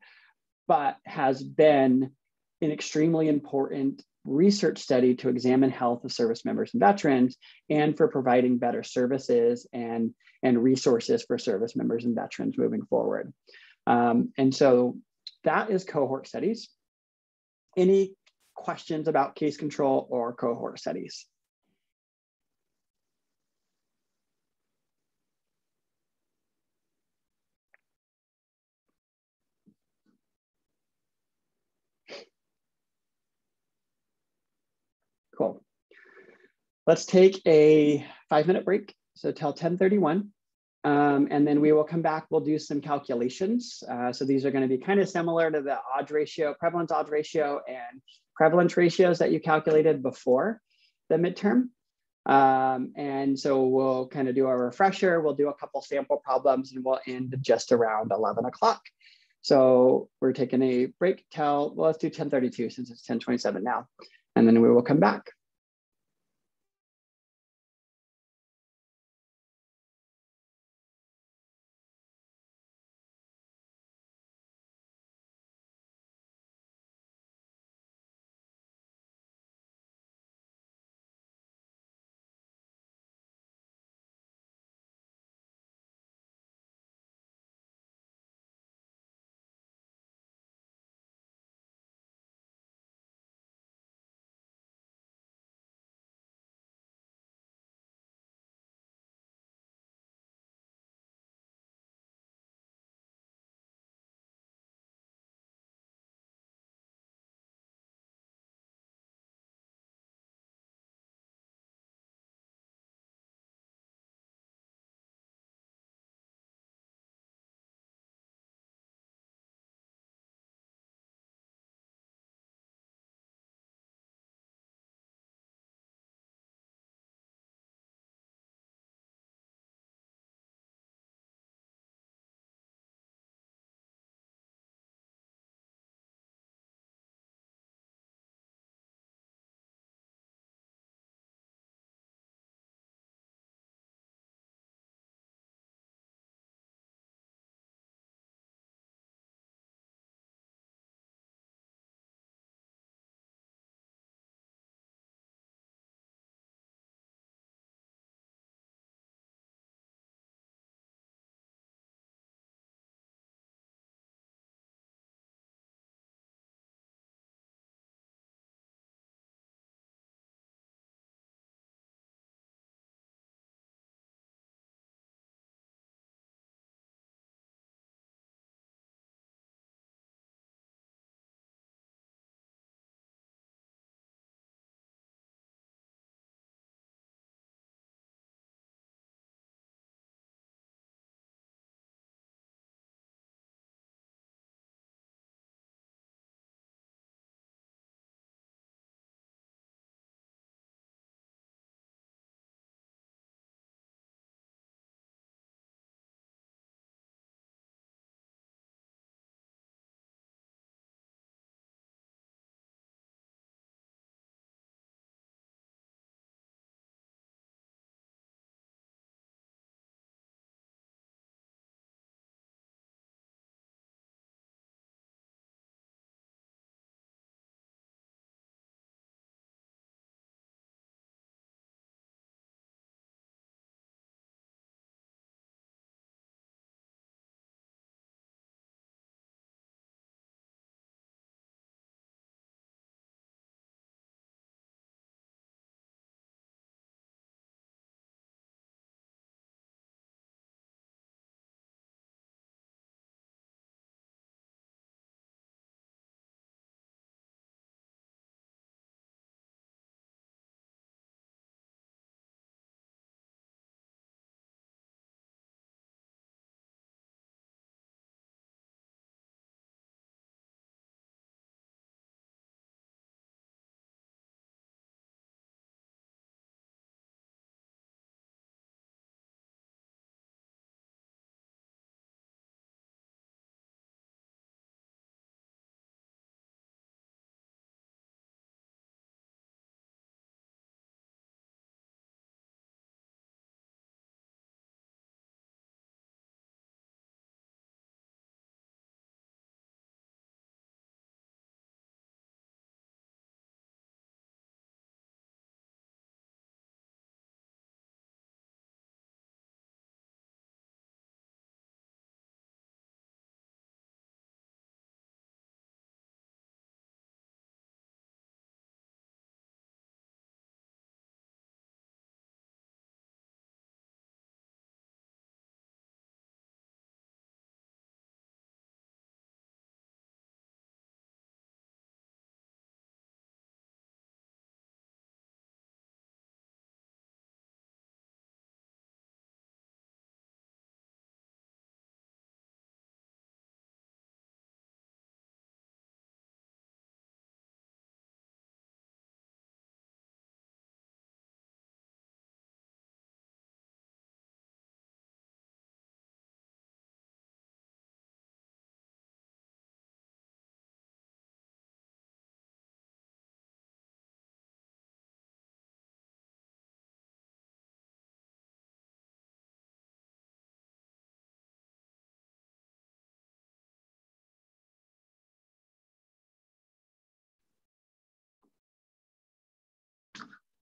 but has been an extremely important research study to examine health of service members and veterans, and for providing better services and resources for service members and veterans moving forward. And so that is cohort studies. Any questions about case control or cohort studies? Cool. Let's take a 5-minute break, so till 10:31. And then we will come back, we'll do some calculations. So these are going to be kind of similar to the odds ratio, prevalence odds ratio and prevalence ratios that you calculated before the midterm. And so we'll kind of do a refresher, we'll do a couple sample problems, and we'll end just around 11 o'clock. So we're taking a break till, well, let's do 10:32 since it's 10:27 now. And then we will come back.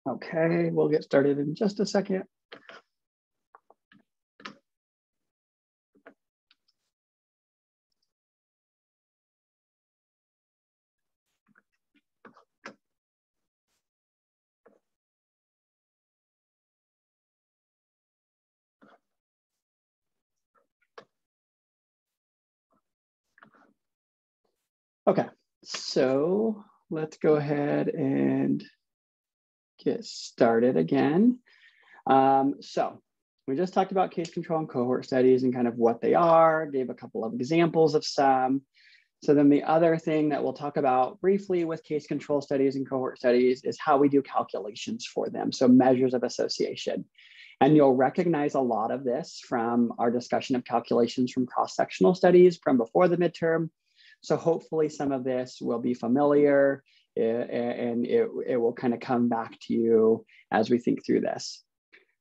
Okay, we'll get started in just a second. Okay, so let's go ahead and get started again. So we just talked about case control and cohort studies and kind of what they are, gave a couple of examples of some. So then the other thing that we'll talk about briefly with case control studies and cohort studies is how we do calculations for them. So measures of association. And you'll recognize a lot of this from our discussion of calculations from cross-sectional studies from before the midterm. So hopefully some of this will be familiar and it will kind of come back to you as we think through this.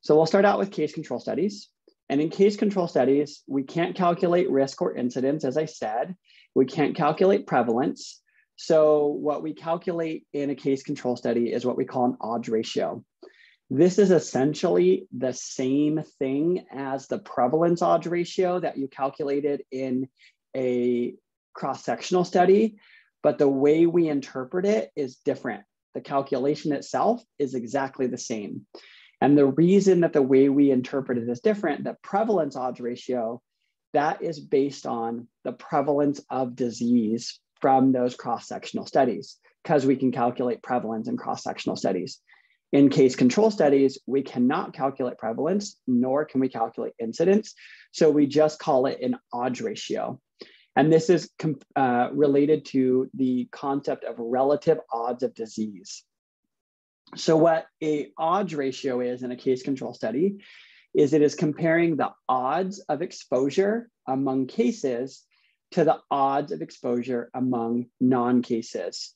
So we'll start out with case control studies. And in case control studies, we can't calculate risk or incidence, as I said. We can't calculate prevalence. So what we calculate in a case control study is what we call an odds ratio. This is essentially the same thing as the prevalence odds ratio that you calculated in a cross-sectional study, but the way we interpret it is different. The calculation itself is exactly the same. And the reason that the way we interpret it is different, the prevalence odds ratio, that is based on the prevalence of disease from those cross-sectional studies, because we can calculate prevalence in cross-sectional studies. In case control studies, we cannot calculate prevalence, nor can we calculate incidence. So we just call it an odds ratio. And this is related to the concept of relative odds of disease. So what a odds ratio is in a case control study is it is comparing the odds of exposure among cases to the odds of exposure among non-cases.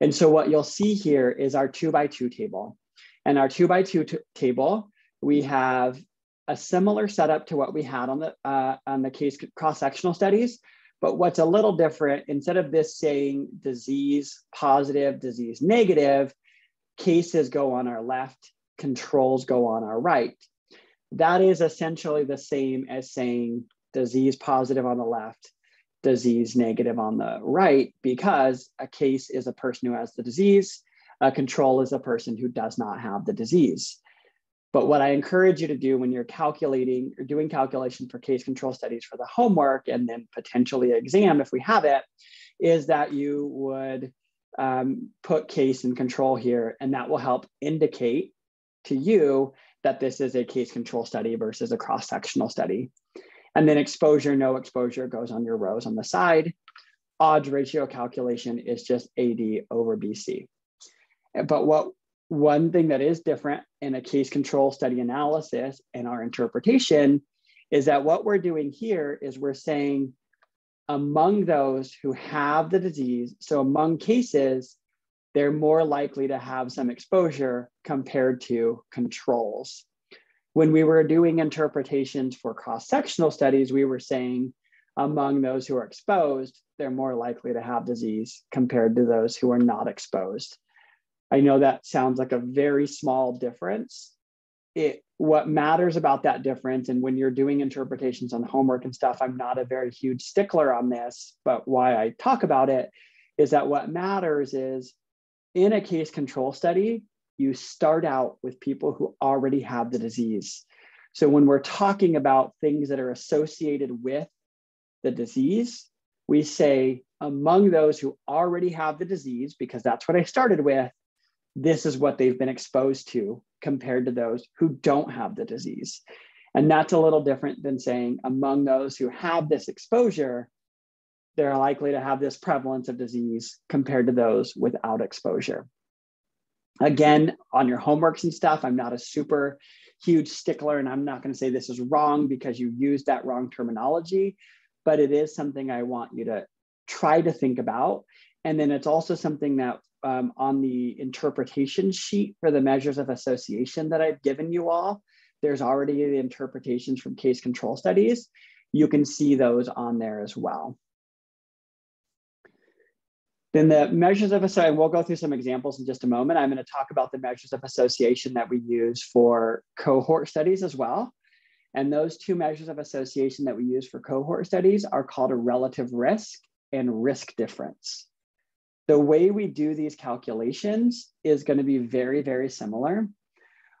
And so what you'll see here is our 2x2 table. And our 2x2 table, we have a similar setup to what we had on the case cross-sectional studies. But what's a little different, instead of this saying disease positive, disease negative, cases go on our left, controls go on our right. That is essentially the same as saying disease positive on the left, disease negative on the right, because a case is a person who has the disease, a control is a person who does not have the disease. But what I encourage you to do when you're calculating or doing calculation for case control studies for the homework and then potentially exam, if we have it, is that you would put case and control here, and that will help indicate to you that this is a case control study versus a cross-sectional study. And then exposure, no exposure goes on your rows on the side. Odds ratio calculation is just AD over BC. But one thing that is different in a case control study analysis and our interpretation is that what we're doing here is we're saying among those who have the disease, so among cases, they're more likely to have some exposure compared to controls. When we were doing interpretations for cross-sectional studies, we were saying among those who are exposed, they're more likely to have disease compared to those who are not exposed. I know that sounds like a very small difference. What matters about that difference, and when you're doing interpretations on homework and stuff, I'm not a very huge stickler on this, but why I talk about it is that what matters is in a case control study, you start out with people who already have the disease. So when we're talking about things that are associated with the disease, we say among those who already have the disease, because that's what I started with, this is what they've been exposed to compared to those who don't have the disease. And that's a little different than saying among those who have this exposure, they're likely to have this prevalence of disease compared to those without exposure. Again, on your homeworks and stuff, I'm not a super huge stickler, and I'm not going to say this is wrong because you used that wrong terminology, but it is something I want you to try to think about. And then it's also something that on the interpretation sheet for the measures of association that I've given you all, there's already the interpretations from case control studies. You can see those on there as well. Then the measures of association, we'll go through some examples in just a moment. I'm going to talk about the measures of association that we use for cohort studies as well. And those two measures of association that we use for cohort studies are called a relative risk and risk difference. The way we do these calculations is going to be very, very similar.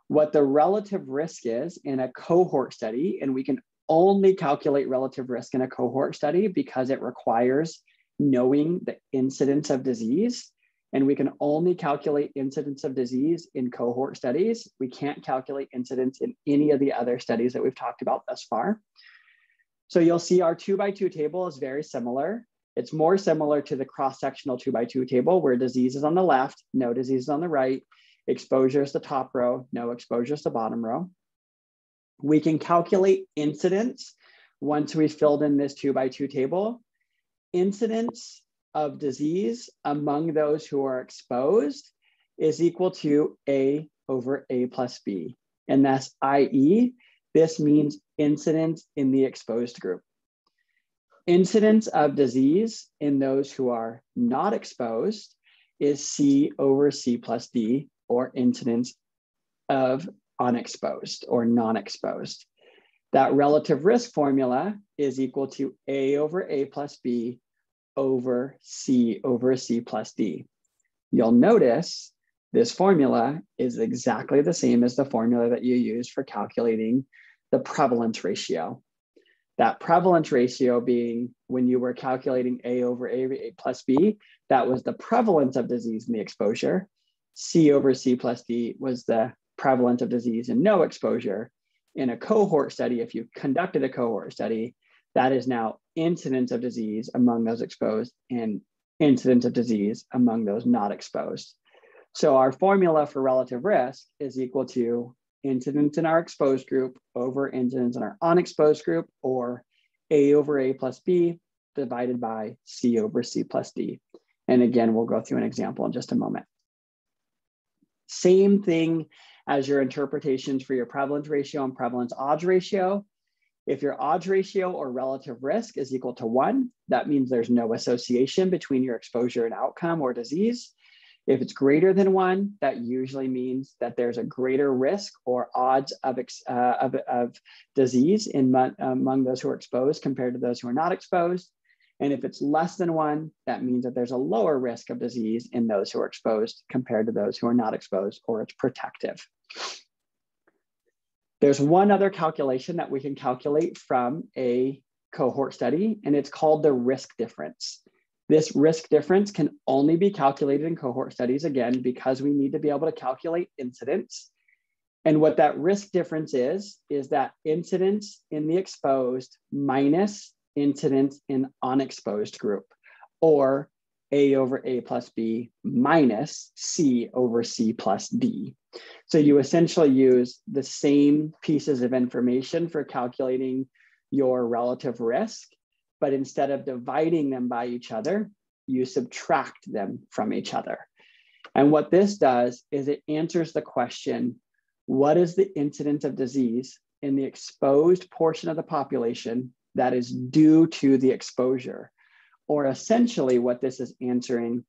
What the relative risk is in a cohort study, and we can only calculate relative risk in a cohort study because it requires knowing the incidence of disease. And we can only calculate incidence of disease in cohort studies. We can't calculate incidence in any of the other studies that we've talked about thus far. So you'll see our 2x2 table is very similar. It's more similar to the cross-sectional 2x2 table where disease is on the left, no disease is on the right, exposure is the top row, no exposure is the bottom row. We can calculate incidence once we've filled in this 2x2 table. Incidence of disease among those who are exposed is equal to A over A plus B. And that's i.e., this means incidence in the exposed group. Incidence of disease in those who are not exposed is C over C plus D, or incidence of unexposed or non-exposed. That relative risk formula is equal to A over A plus B over C plus D. You'll notice this formula is exactly the same as the formula that you use for calculating the prevalence ratio. That prevalence ratio being when you were calculating A over A plus B, that was the prevalence of disease in the exposure. C over C plus D was the prevalence of disease and no exposure. In a cohort study, if you conducted a cohort study, that is now incidence of disease among those exposed and incidence of disease among those not exposed. So our formula for relative risk is equal to incidence in our exposed group over incidence in our unexposed group, or A over A plus B divided by C over C plus D. And again, we'll go through an example in just a moment. Same thing as your interpretations for your prevalence ratio and prevalence odds ratio. If your odds ratio or relative risk is equal to 1, that means there's no association between your exposure and outcome or disease. If it's greater than 1, that usually means that there's a greater risk or odds of disease among those who are exposed compared to those who are not exposed. And if it's less than 1, that means that there's a lower risk of disease in those who are exposed compared to those who are not exposed, or it's protective. There's one other calculation that we can calculate from a cohort study, and it's called the risk difference. This risk difference can only be calculated in cohort studies, again, because we need to be able to calculate incidence. And what that risk difference is that incidence in the exposed minus incidence in unexposed group, or A over A plus B minus C over C plus D. So you essentially use the same pieces of information for calculating your relative risk, but instead of dividing them by each other, you subtract them from each other. And what this does is it answers the question, what is the incidence of disease in the exposed portion of the population that is due to the exposure? Or essentially what this is answering,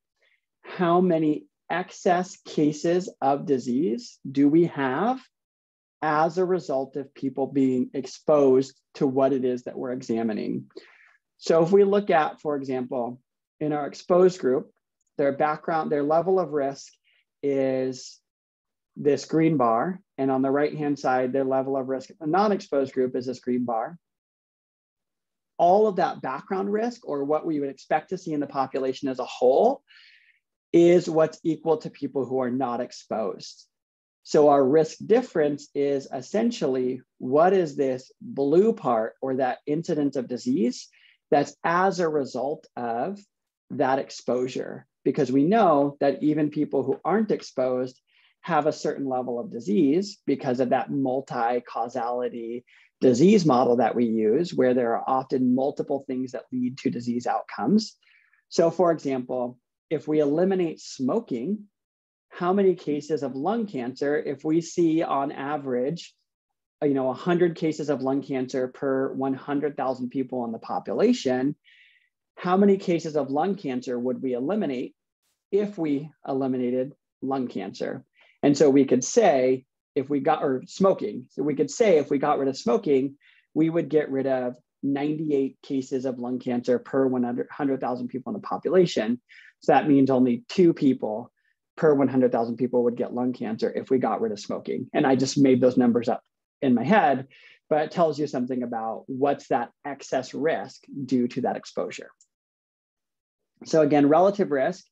how many excess cases of disease do we have as a result of people being exposed to what it is that we're examining? So if we look at, for example, in our exposed group, their background, their level of risk is this green bar. And on the right-hand side, their level of risk, the non-exposed group is this green bar. All of that background risk, or what we would expect to see in the population as a whole, is what's equal to people who are not exposed. So our risk difference is essentially, what is this blue part, or that incidence of disease, that's as a result of that exposure? Because we know that even people who aren't exposed have a certain level of disease because of that multi-causality disease model that we use, where there are often multiple things that lead to disease outcomes. So for example, if we eliminate smoking, how many cases of lung cancer, if we see on average, 100 cases of lung cancer per 100,000 people in the population, how many cases of lung cancer would we eliminate if we eliminated lung cancer. And so we could say, if we got, or smoking, so we could say if we got rid of smoking, we would get rid of 98 cases of lung cancer per 100,000 people in the population. So that means only 2 people per 100,000 people would get lung cancer if we got rid of smoking. And I just made those numbers up in my head, but it tells you something about what's that excess risk due to that exposure. So again, relative risk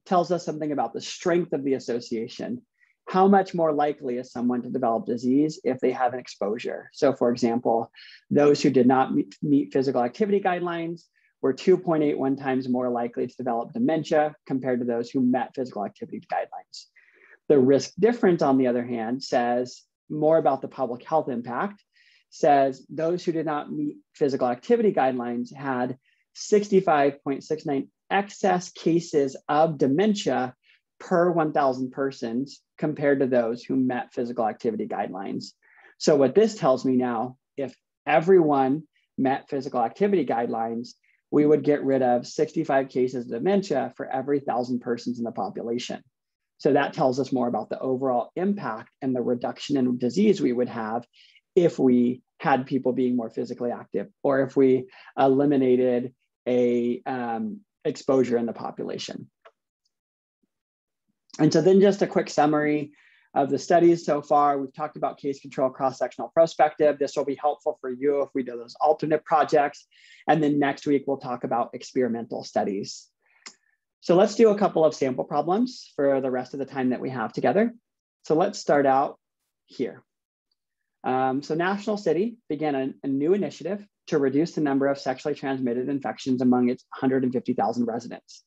tells us something about the strength of the association. How much more likely is someone to develop disease if they have an exposure? So for example, those who did not meet physical activity guidelines were 2.81 times more likely to develop dementia compared to those who met physical activity guidelines. The risk difference, on the other hand, says more about the public health impact, says those who did not meet physical activity guidelines had 65.69 excess cases of dementia per 1,000 persons compared to those who met physical activity guidelines. So what this tells me now, if everyone met physical activity guidelines, we would get rid of 65 cases of dementia for every 1,000 persons in the population. So that tells us more about the overall impact and the reduction in disease we would have if we had people being more physically active, or if we eliminated a exposure in the population. And so then just a quick summary of the studies so far. We've talked about case control, cross-sectional prospective. This will be helpful for you if we do those alternate projects. And then next week, we'll talk about experimental studies. So let's do a couple of sample problems for the rest of the time that we have together. So let's start out here. So National City began a new initiative to reduce the number of sexually transmitted infections among its 150,000 residents.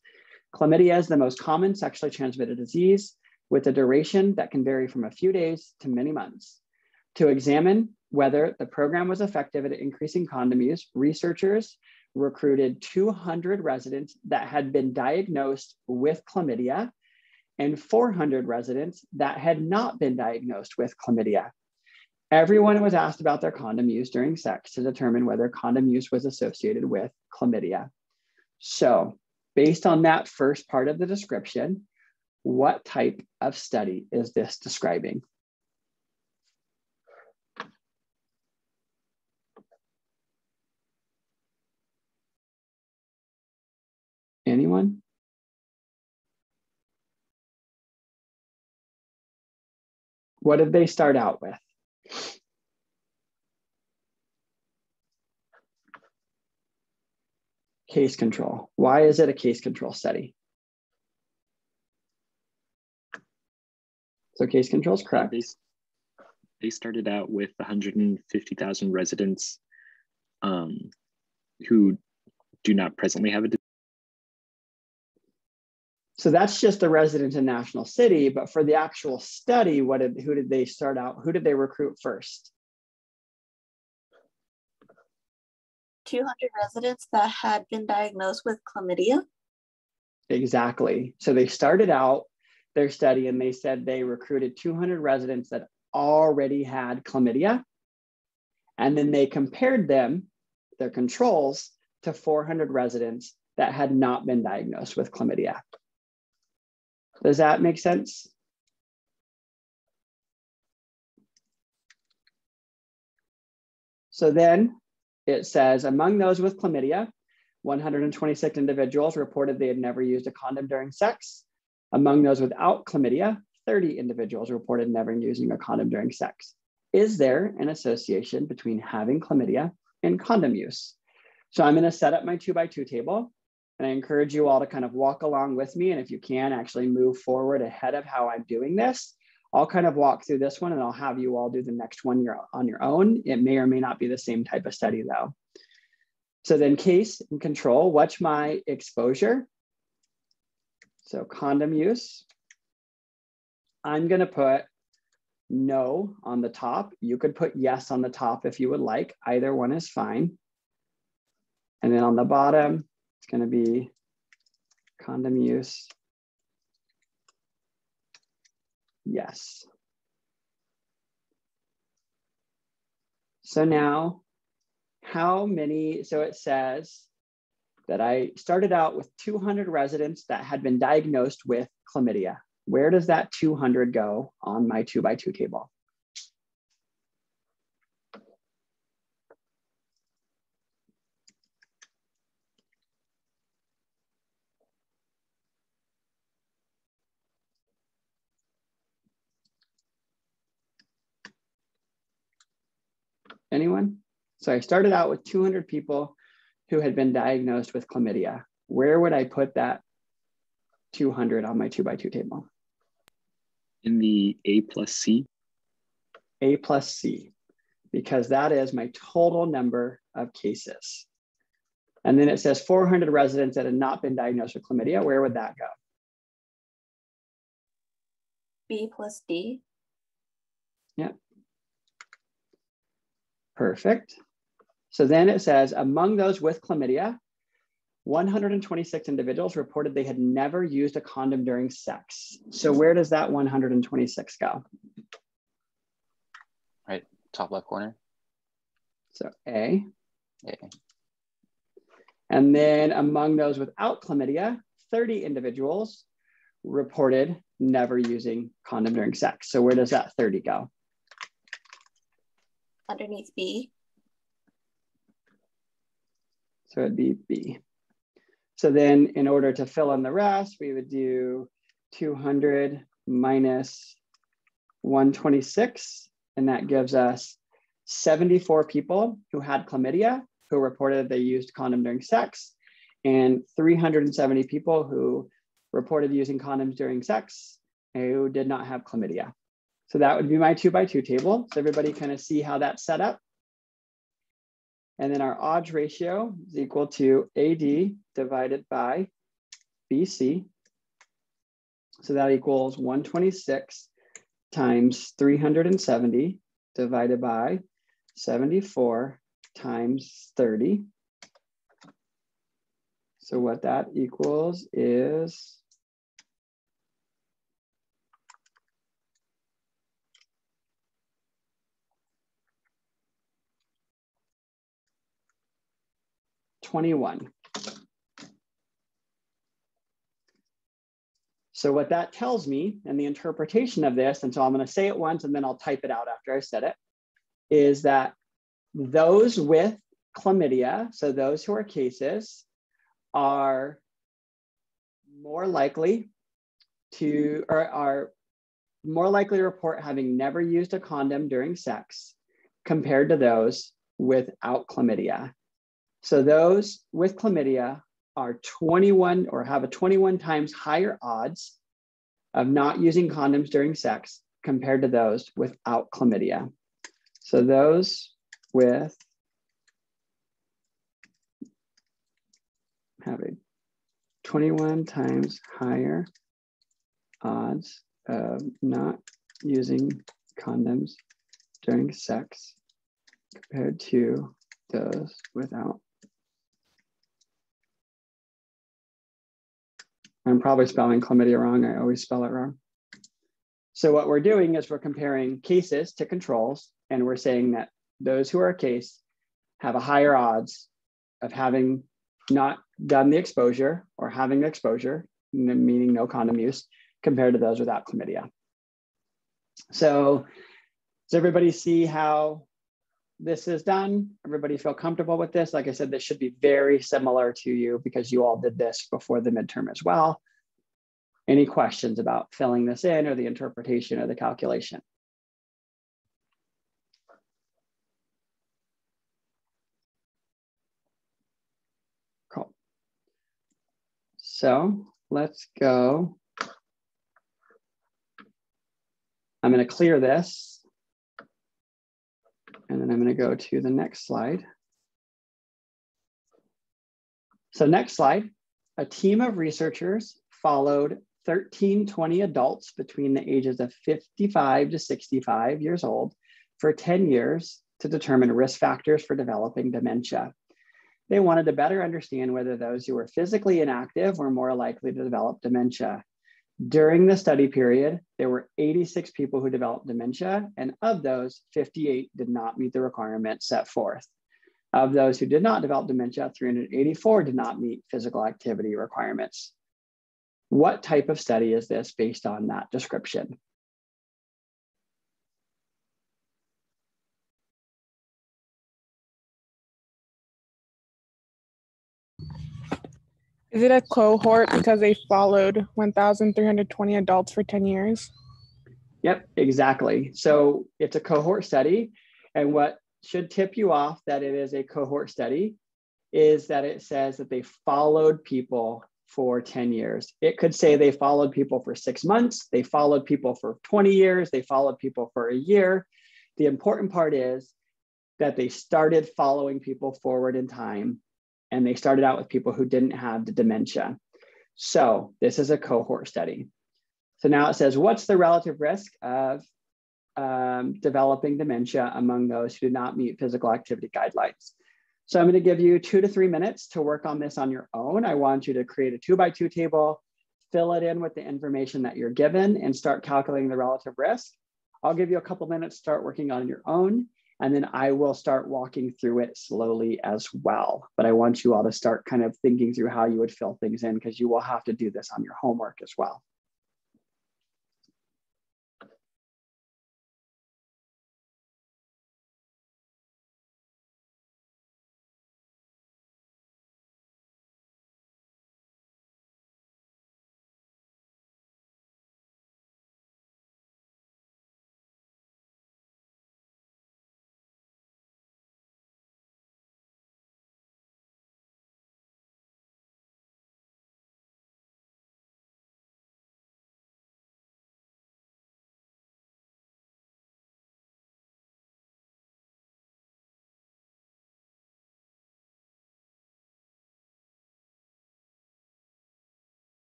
Chlamydia is the most common sexually transmitted disease, with a duration that can vary from a few days to many months. To examine whether the program was effective at increasing condom use, researchers recruited 200 residents that had been diagnosed with chlamydia and 400 residents that had not been diagnosed with chlamydia. Everyone was asked about their condom use during sex to determine whether condom use was associated with chlamydia. So, based on that first part of the description, what type of study is this describing? Anyone? What did they start out with? Case control. Why is it a case control study? So case control is correct. They started out with 150,000 residents who do not presently have a disease. So that's just the residents in National City, but for the actual study, who did they start out? Who did they recruit first? 200 residents that had been diagnosed with chlamydia. Exactly. So they started out their study and they said they recruited 200 residents that already had chlamydia. And then they compared them, their controls, to 400 residents that had not been diagnosed with chlamydia. Does that make sense? So then it says, among those with chlamydia, 126 individuals reported they had never used a condom during sex. Among those without chlamydia, 30 individuals reported never using a condom during sex. Is there an association between having chlamydia and condom use? So I'm going to set up my 2x2 table, and I encourage you all to kind of walk along with me. And if you can, actually move forward ahead of how I'm doing this. I'll kind of walk through this one and I'll have you all do the next one on your own. It may or may not be the same type of study though. So then case and control, what's my exposure? So condom use. I'm going to put no on the top. You could put yes on the top if you would like. Either one is fine. And then on the bottom, it's going to be condom use. Yes. So now, how many, so it says that I started out with 200 residents that had been diagnosed with chlamydia. Where does that 200 go on my 2x2 table? Anyone? So I started out with 200 people who had been diagnosed with chlamydia. Where would I put that 200 on my 2x2 table? In the A plus C. A plus C, because that is my total number of cases. And then it says 400 residents that had not been diagnosed with chlamydia. Where would that go? B plus D. Yeah. Perfect. So then it says, among those with chlamydia, 126 individuals reported they had never used a condom during sex. So where does that 126 go? Right, top left corner. So A. A. And then among those without chlamydia, 30 individuals reported never using condom during sex. So where does that 30 go? Underneath B. So it'd be B. So then in order to fill in the rest, we would do 200 minus 126, and that gives us 74 people who had chlamydia who reported they used condom during sex, and 370 people who reported using condoms during sex who did not have chlamydia. So that would be my 2x2 table. So everybody kind of see how that's set up. And then our odds ratio is equal to AD divided by BC. So that equals 126 times 370 divided by 74 times 30. So what that equals is 21. So what that tells me, and the interpretation of this, and so I'm going to say it once and then I'll type it out after I said it, is that those with chlamydia, so those who are cases, are more likely to, or are more likely to report having never used a condom during sex compared to those without chlamydia. So those with chlamydia are 21 or have a 21 times higher odds of not using condoms during sex compared to those without chlamydia. So those with have a 21 times higher odds of not using condoms during sex compared to those without. I'm probably spelling chlamydia wrong. I always spell it wrong. So what we're doing is we're comparing cases to controls, and we're saying that those who are a case have a higher odds of having not done the exposure or having the exposure, meaning no condom use, compared to those without chlamydia. So does everybody see how this is done? Everybody feel comfortable with this? Like I said, this should be very similar to you because you all did this before the midterm as well. Any questions about filling this in or the interpretation or the calculation? Cool. So let's go. I'm going to clear this. And then I'm going to go to the next slide. So next slide, a team of researchers followed 1320 adults between the ages of 55 to 65 years old for 10 years to determine risk factors for developing dementia. They wanted to better understand whether those who were physically inactive were more likely to develop dementia. During the study period, there were 86 people who developed dementia, and of those, 58 did not meet the requirements set forth. Of those who did not develop dementia, 384 did not meet physical activity requirements. What type of study is this based on that description? Is it a cohort because they followed 1,320 adults for 10 years? Yep, exactly. So it's a cohort study. And what should tip you off that it is a cohort study is that it says that they followed people for 10 years. It could say they followed people for 6 months, they followed people for 20 years, they followed people for a year. The important part is that they started following people forward in time, and they started out with people who didn't have the dementia. So this is a cohort study. So now it says, what's the relative risk of developing dementia among those who do not meet physical activity guidelines? So I'm going to give you 2 to 3 minutes to work on this on your own. I want you to create a 2x2 table, fill it in with the information that you're given, and start calculating the relative risk. I'll give you a couple minutes to start working on your own, and then I will start walking through it slowly as well. But I want you all to start kind of thinking through how you would fill things in, because you will have to do this on your homework as well.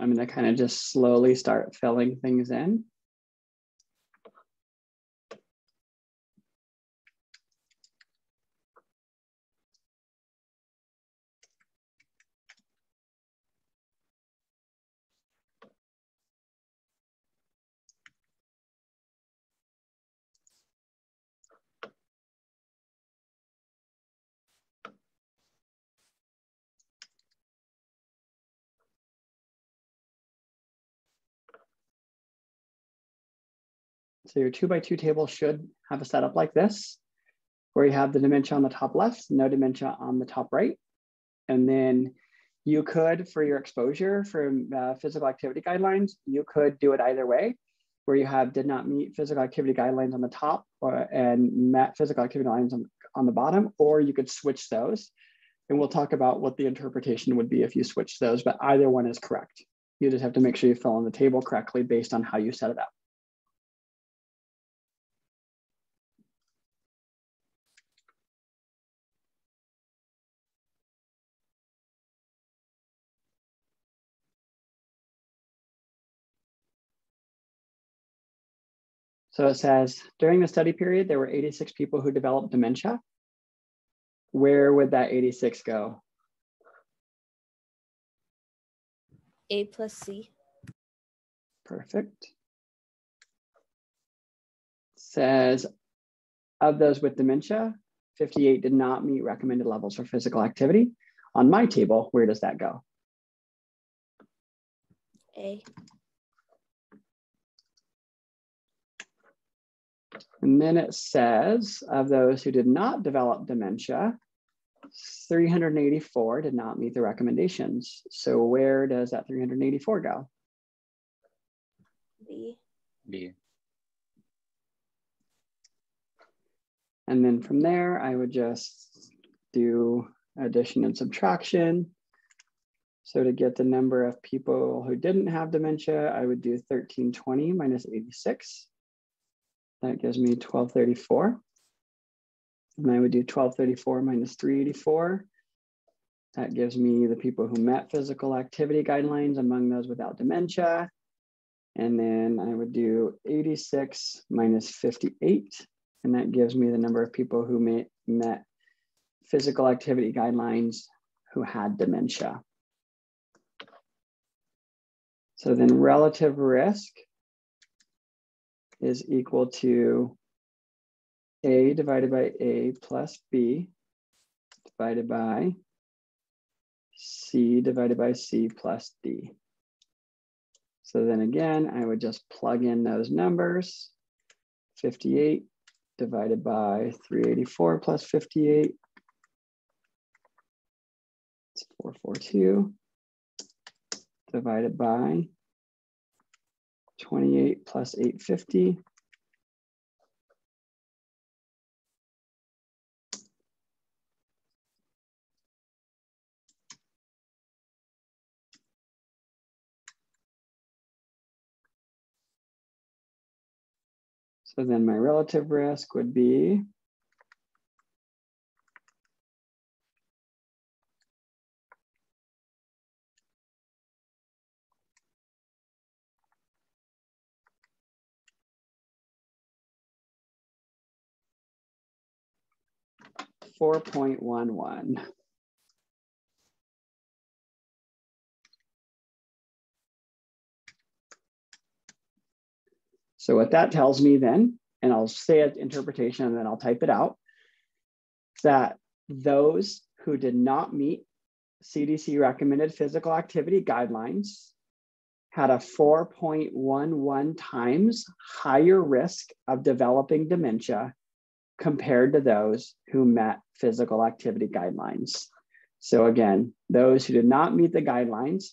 I'm going to kind of just slowly start filling things in. So your 2x2 table should have a setup like this, where you have the dementia on the top left, no dementia on the top right. And then you could, for your exposure for physical activity guidelines, you could do it either way, where you have did not meet physical activity guidelines on the top and met physical activity guidelines on the bottom, or you could switch those. And we'll talk about what the interpretation would be if you switch those, but either one is correct. You just have to make sure you fill in the table correctly based on how you set it up. So it says, during the study period, there were 86 people who developed dementia. Where would that 86 go? A plus C. Perfect. Says, of those with dementia, 58 did not meet recommended levels for physical activity. On my table, where does that go? A. And then it says, of those who did not develop dementia, 384 did not meet the recommendations. So where does that 384 go? B. B. And then from there, I would just do addition and subtraction. So to get the number of people who didn't have dementia, I would do 1320 minus 86. That gives me 1234. And I would do 1234 minus 384. That gives me the people who met physical activity guidelines among those without dementia. And then I would do 86 minus 58. And that gives me the number of people who met physical activity guidelines who had dementia. So then relative risk is equal to A divided by A plus B divided by C divided by C plus D. So then again, I would just plug in those numbers. 58 divided by 384 plus 58. It's 442 divided by 28 plus 850. So then my relative risk would be 4.11. So what that tells me then, and I'll say it interpretation and then I'll type it out, that those who did not meet CDC recommended physical activity guidelines had a 4.11 times higher risk of developing dementia compared to those who met physical activity guidelines. So again, those who did not meet the guidelines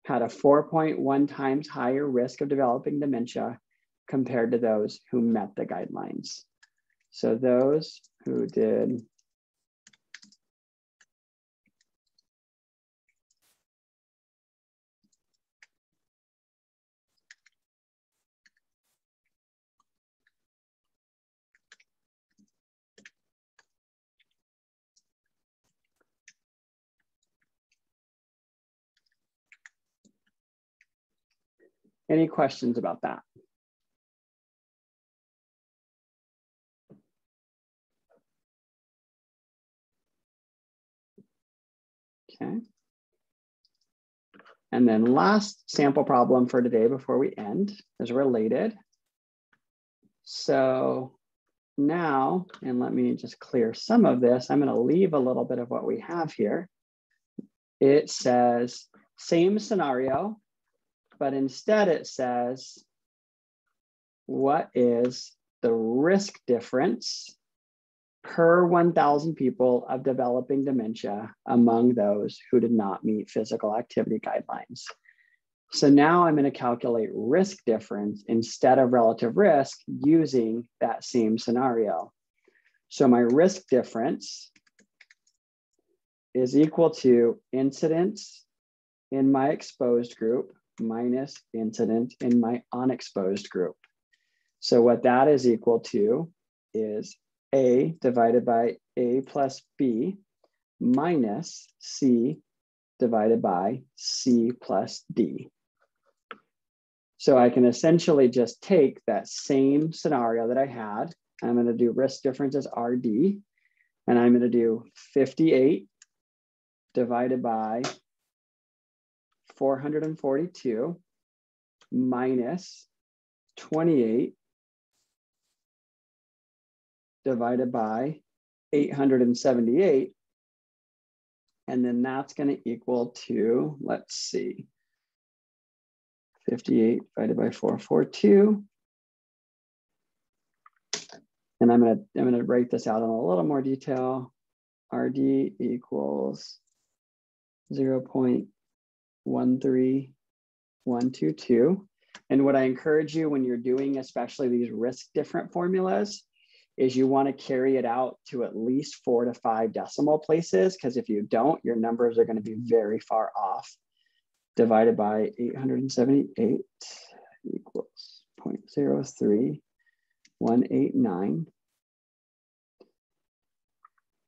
had a 4.1 times higher risk of developing dementia compared to those who met the guidelines. So those who did Any questions about that? Okay. And then last sample problem for today before we end is related. So now, and let me just clear some of this, I'm going to leave a little bit of what we have here. It says same scenario, but instead it says, what is the risk difference per 1,000 people of developing dementia among those who did not meet physical activity guidelines? So now I'm going to calculate risk difference instead of relative risk using that same scenario. So my risk difference is equal to incidence in my exposed group minus incident in my unexposed group. So what that is equal to is A divided by A plus B minus C divided by C plus D. So I can essentially just take that same scenario that I had. I'm going to do risk difference as RD, and I'm going to do 58 divided by 442 minus 28 divided by 878. And then that's going to equal to, let's see, 58 divided by 442. And I'm gonna write this out in a little more detail. RD equals 0.13122. And what I encourage you when you're doing, especially these risk different formulas, is you want to carry it out to at least 4 to 5 decimal places, because if you don't, your numbers are going to be very far off. Divided by 878 equals 0.03189.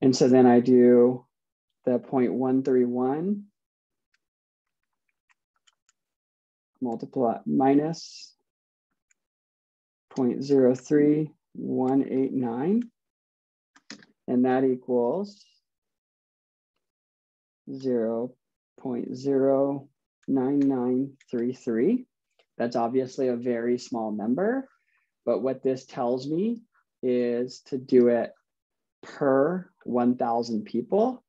And so then I do the 0.131 multiply minus 0.03189, and that equals 0.09933. That's obviously a very small number, but what this tells me is to do it per 1,000 people.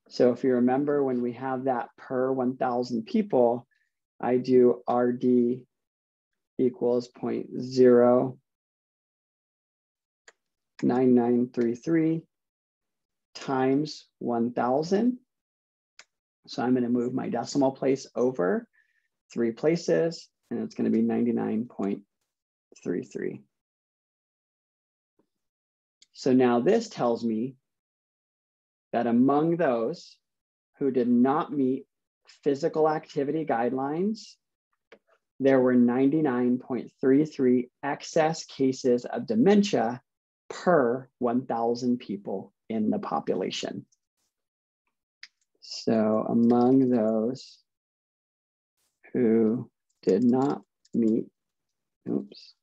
So if you remember, when we have that per 1,000 people, I do RD equals 0.09933 times 1,000. So I'm going to move my decimal place over 3 places, and it's going to be 99.33. So now this tells me that among those who did not meet physical activity guidelines, there were 99.33 excess cases of dementia per 1,000 people in the population. So among those who did not meet, oops.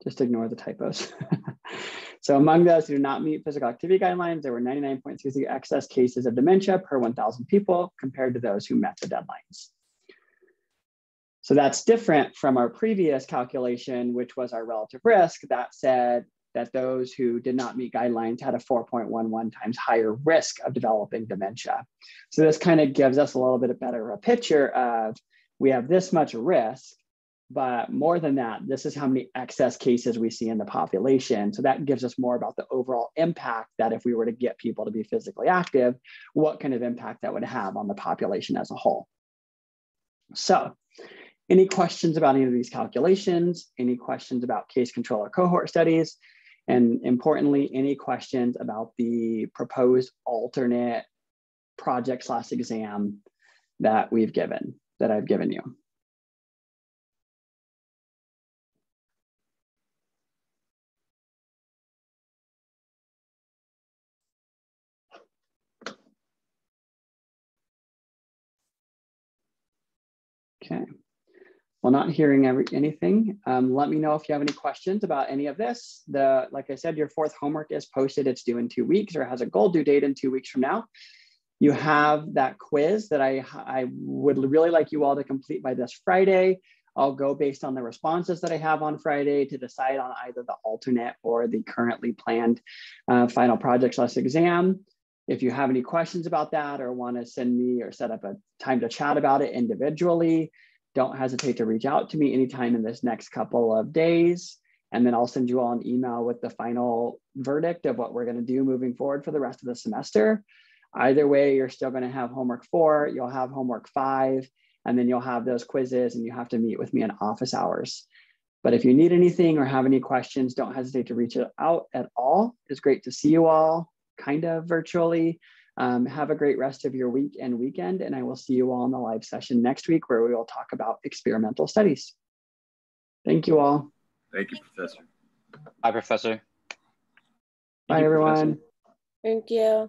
Just ignore the typos. So among those who do not meet physical activity guidelines, there were 99.33 excess cases of dementia per 1,000 people compared to those who met the deadlines. So that's different from our previous calculation, which was our relative risk that said that those who did not meet guidelines had a 4.11 times higher risk of developing dementia. So this kind of gives us a little bit better a picture of, we have this much risk, but more than that, this is how many excess cases we see in the population. So that gives us more about the overall impact that if we were to get people to be physically active, what kind of impact that would have on the population as a whole. So any questions about any of these calculations? Any questions about case control or cohort studies? And importantly, any questions about the proposed alternate project/exam that I've given you? Okay. Well, not hearing anything. Let me know if you have any questions about any of this. Like I said, your 4th homework is posted. It's due in 2 weeks, or has a goal due date in 2 weeks from now. You have that quiz that I would really like you all to complete by this Friday. I'll go based on the responses that I have on Friday to decide on either the alternate or the currently planned final project/exam. If you have any questions about that or want to send me or set up a time to chat about it individually, don't hesitate to reach out to me anytime in this next couple of days. And then I'll send you all an email with the final verdict of what we're going to do moving forward for the rest of the semester. Either way, you're still going to have homework 4, you'll have homework 5, And then you'll have those quizzes and you have to meet with me in office hours. But if you need anything or have any questions, don't hesitate to reach out at all. It's great to see you all kind of virtually. Have a great rest of your week and weekend, and I will see you all in the live session next week where we will talk about experimental studies. Thank you all. Thank you, Professor. Bye, Professor. Bye, everyone. Thank you.